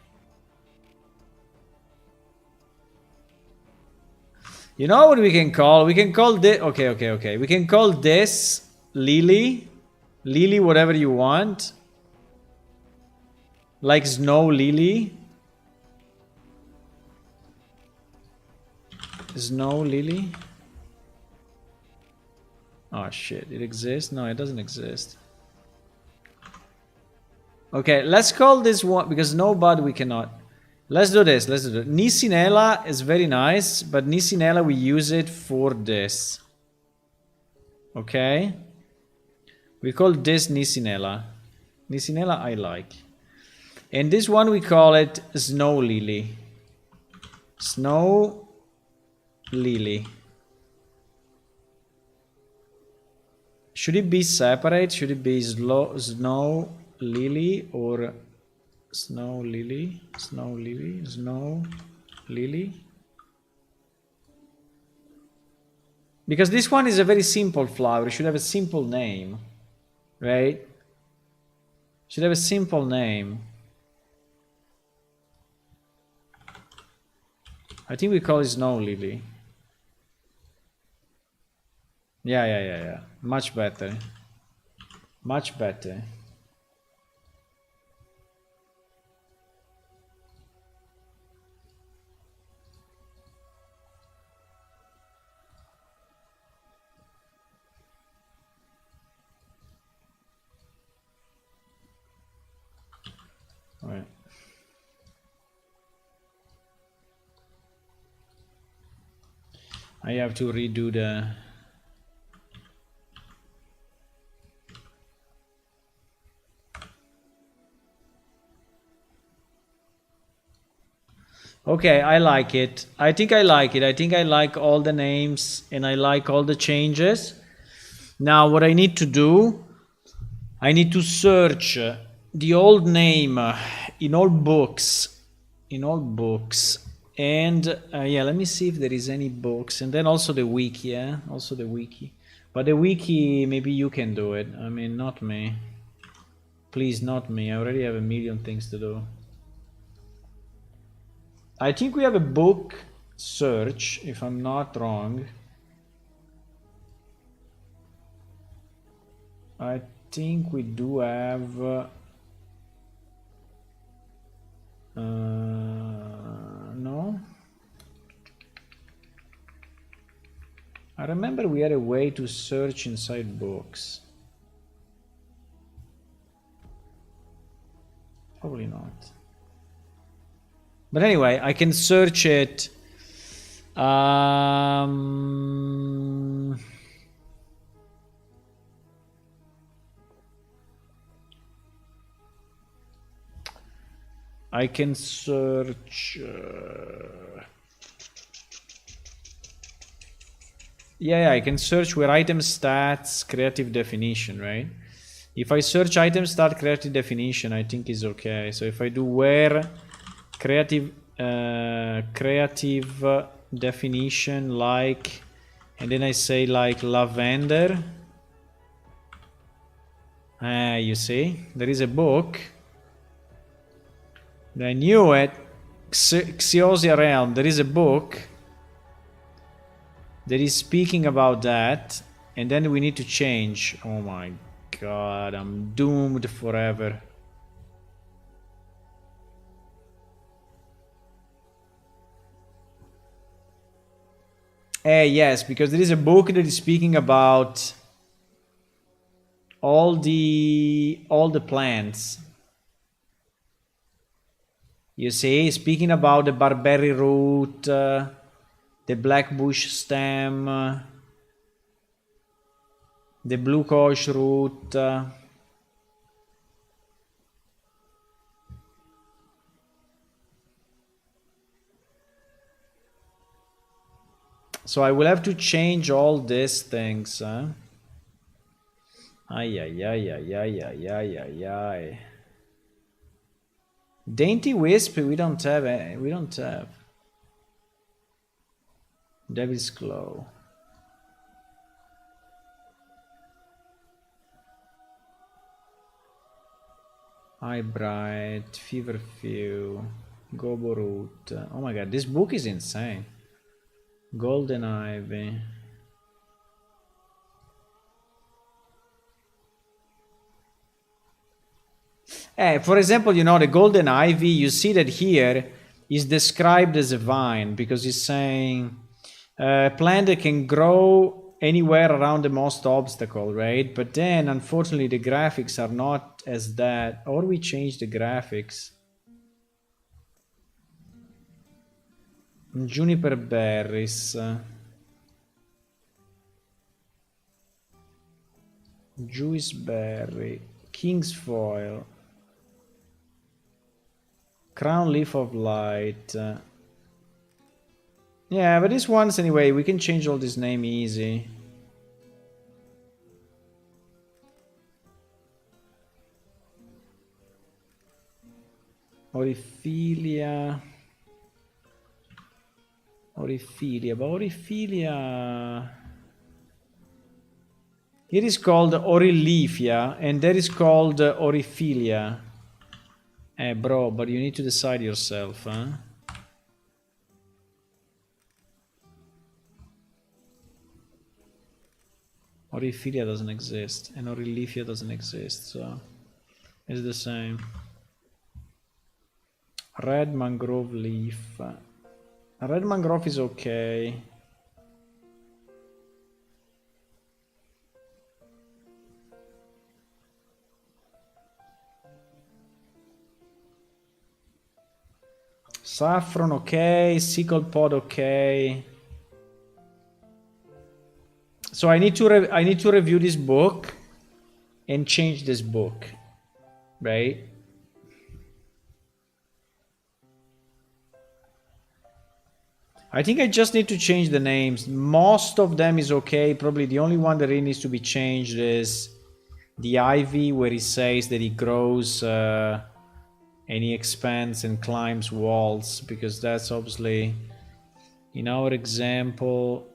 You know what we can call? We can call this... Okay. We can call this Lily. Lily, whatever you want. Like Snow Lily. Snow lily. Oh shit, it exists? No, it doesn't exist. Okay, let's call this one, because no bud we cannot. Let's do this, let's do it. Nisinella is very nice, but Nisinella we use it for this. Okay? We call this Nisinella. Nisinella I like. And this one we call it Snow Lily. Snow Lily. Should it be separate? Should it be Snow Lily or Snow Lily? Snow Lily? Snow Lily? Because this one is a very simple flower. It should have a simple name. Right? Should have a simple name. I think we call it Snow Lily. Yeah. Much better. Much better. Right. I have to redo the... Okay, I like it. I think I like it. I think I like all the names and I like all the changes. Now what I need to do, I need to search the old name in all books. In all books. And yeah, let me see if there is any books. And then also the wiki, yeah? Also the wiki. But the wiki, maybe you can do it. I mean, not me. Please, not me. I already have a million things to do. I think we have a book search, if I'm not wrong. I think we do have... no? I remember we had a way to search inside books. Probably not. But anyway, I can search it. I can search. Yeah, I can search where item stats creative definition, right? If I search item stat creative definition, I think is okay. So if I do where creative definition like, and then I say like lavender, you see there is a book. I knew it. Xiosia Realm, there is a book that is speaking about that, and then we need to change. Oh my god, I'm doomed forever. Yes, because there is a book that is speaking about all the plants. You see, speaking about the barberry root, the black bush stem, the blue cosh root. So I will have to change all these things. Ay. Dainty Wisp, we don't have. Devil's Claw. Eyebright, Feverfew, Goboroot. Oh my god, this book is insane. Golden Ivy. For example, you know, the Golden Ivy, you see that here is described as a vine because it's saying Plant that can grow anywhere around the most obstacle, right? But then, unfortunately, the graphics are not as that. Or we change the graphics. Juniper berries. Juice berry. King's foil. Crown leaf of light. Yeah, but this one's anyway, we can change all this name easy. Oriphilia. Oriphilia, but Oriphilia... It is called Orilifia, and that is called Oriphilia. Bro, but you need to decide yourself, huh? Oriphilia doesn't exist, and Orilifia doesn't exist, so it's the same. Red mangrove leaf. Red mangrove is okay. Saffron okay, sickle pod okay. So I need to review this book and change this book, right? I think I just need to change the names. Most of them is okay. Probably the only one that really needs to be changed is the ivy, where he says that he grows and he expands and climbs walls, because that's obviously in our example.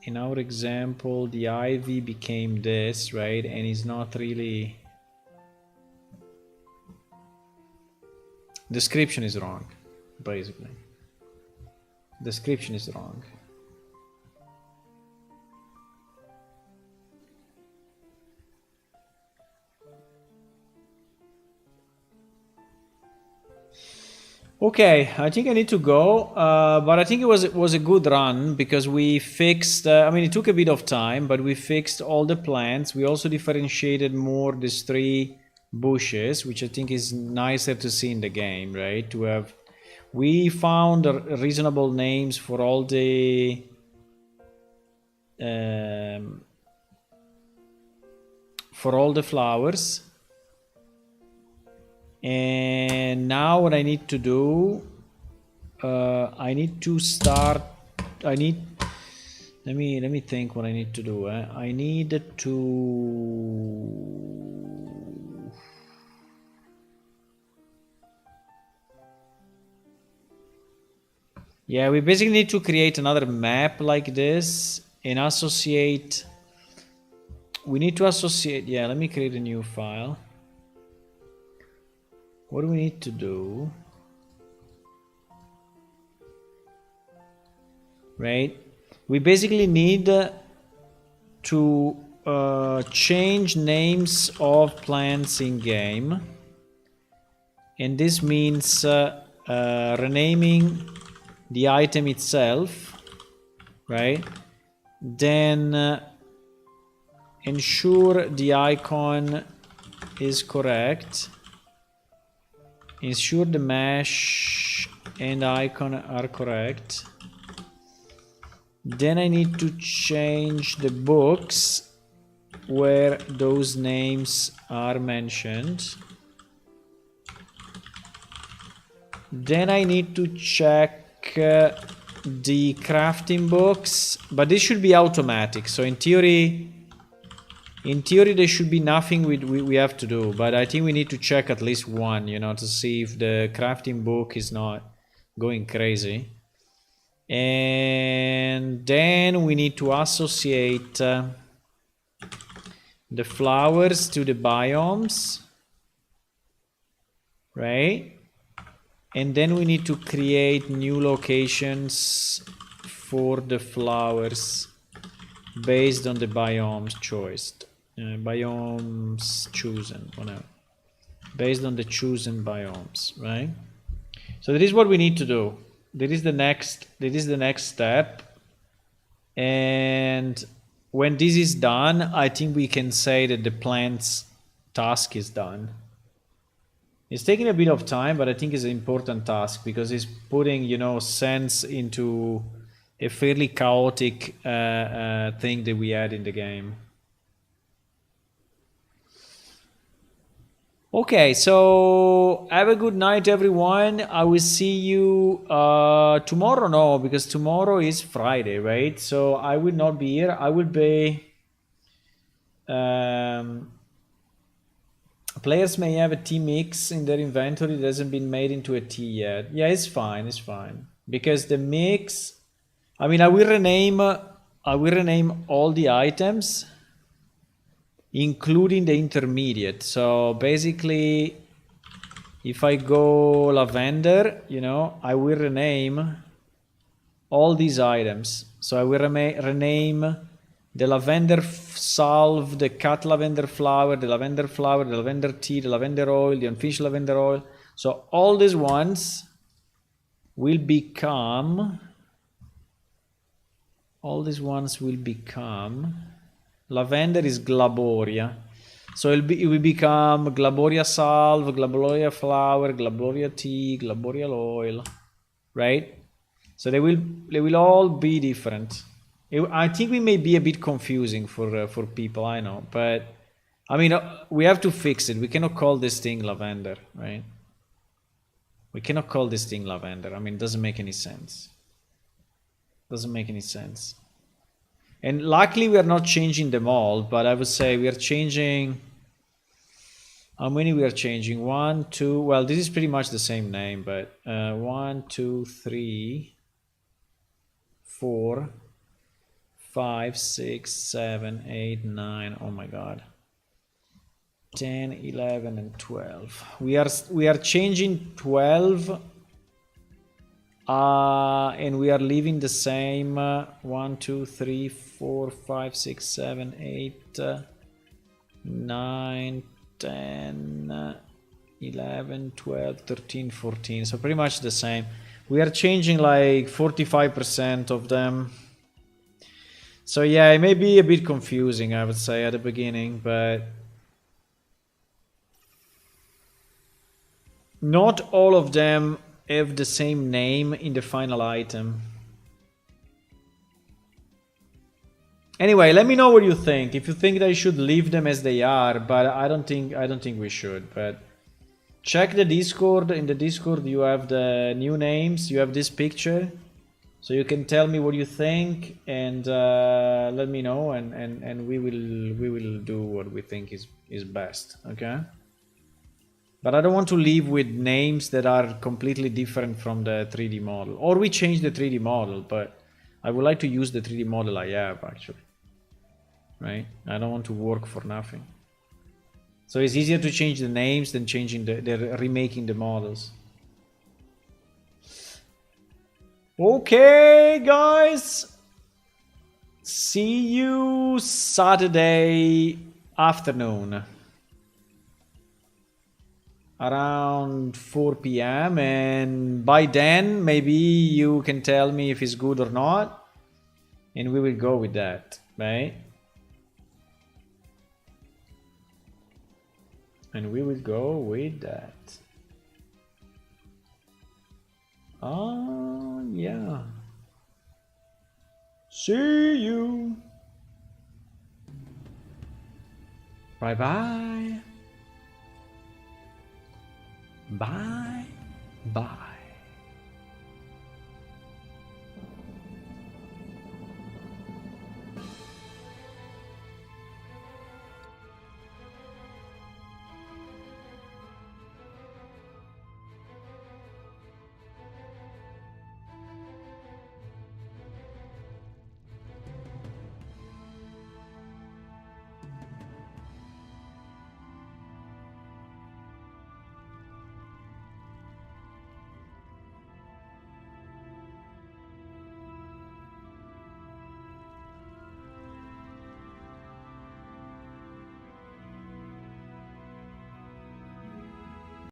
In our example, the ivy became this, right? And it's not really... Description is wrong, basically. Description is wrong. Okay, I think I need to go, but I think it was a good run, because we fixed, I mean, it took a bit of time, but we fixed all the plants. We also differentiated more these 3 bushes, which I think is nicer to see in the game, right? To have, we found reasonable names for all the flowers. And now what I need to do, I need to start, let me think what I need to do. I need to... Yeah, we basically need to create another map like this and associate. We need to associate, yeah, let me create a new file. What do we need to do? Right? We basically need to change names of plants in game. And this means renaming the item itself, right? Then ensure the icon is correct. Ensure the mesh and icon are correct. Then I need to change the books where those names are mentioned. Then I need to check the crafting books, but this should be automatic. So in theory there should be nothing we have to do, but I think we need to check at least one, you know, to see if the crafting book is not going crazy. And then we need to associate the flowers to the biomes, right? And then we need to create new locations for the flowers based on the biomes choiced. Biomes chosen, whatever. Based on the chosen biomes, right? So that is what we need to do. That is the next step. And when this is done, I think we can say that the plant's task is done. It's taking a bit of time, but I think it's an important task because it's putting, you know, sense into a fairly chaotic thing that we had in the game. Okay, so have a good night, everyone. I will see you tomorrow. No, because tomorrow is Friday, right? So I will not be here. I will be. Players may have a tea mix in their inventory that hasn't been made into a tea yet. Yeah, it's fine. It's fine because the mix. I mean, I will rename all the items, including the intermediate. So basically, if I go lavender, you know, I will rename all these items. So I will rename the lavender salve, the cut lavender flower, the lavender tea, the lavender oil, the unfinished lavender oil. So all these ones will become. Lavender is Glaboria. So it will become Glaboria salve, Glaboria flower, Glaboria tea, Glaboria oil, right? So they will all be different. I think we may be a bit confusing for people, I know, but I mean we have to fix it. We cannot call this thing lavender, right? We cannot call this thing lavender. I mean, it doesn't make any sense. Doesn't make any sense. And luckily we are not changing them all, but I would say we are changing. How many we are changing? 1, 2. Well, this is pretty much the same name, but 1, 2, 3, 4, 5, 6, 7, 8, 9. Oh my God. 10, 11, and 12. We are changing 12. And we are leaving the same 1, 2, 3, 4, 5, 6, 7, 8, 9, 10, 11, 12, 13, 14. So pretty much the same. We are changing like 45% of them. So yeah, it may be a bit confusing, I would say, at the beginning, but not all of them have the same name in the final item. Anyway, let me know what you think. If you think that I should leave them as they are, but I don't think we should. But check the Discord. In the Discord, you have the new names. You have this picture, so you can tell me what you think and let me know, and we will do what we think is best. Okay. But I don't want to leave with names that are completely different from the 3D model. Or we change the 3D model, but I would like to use the 3D model I have, actually. Right? I don't want to work for nothing. So it's easier to change the names than changing remaking the models. Okay, guys. See you Saturday afternoon. Around 4 p.m. and by then maybe you can tell me if it's good or not, and we will go with that, right? And we will go with that. Oh yeah. See you. Bye bye. Bye. Bye.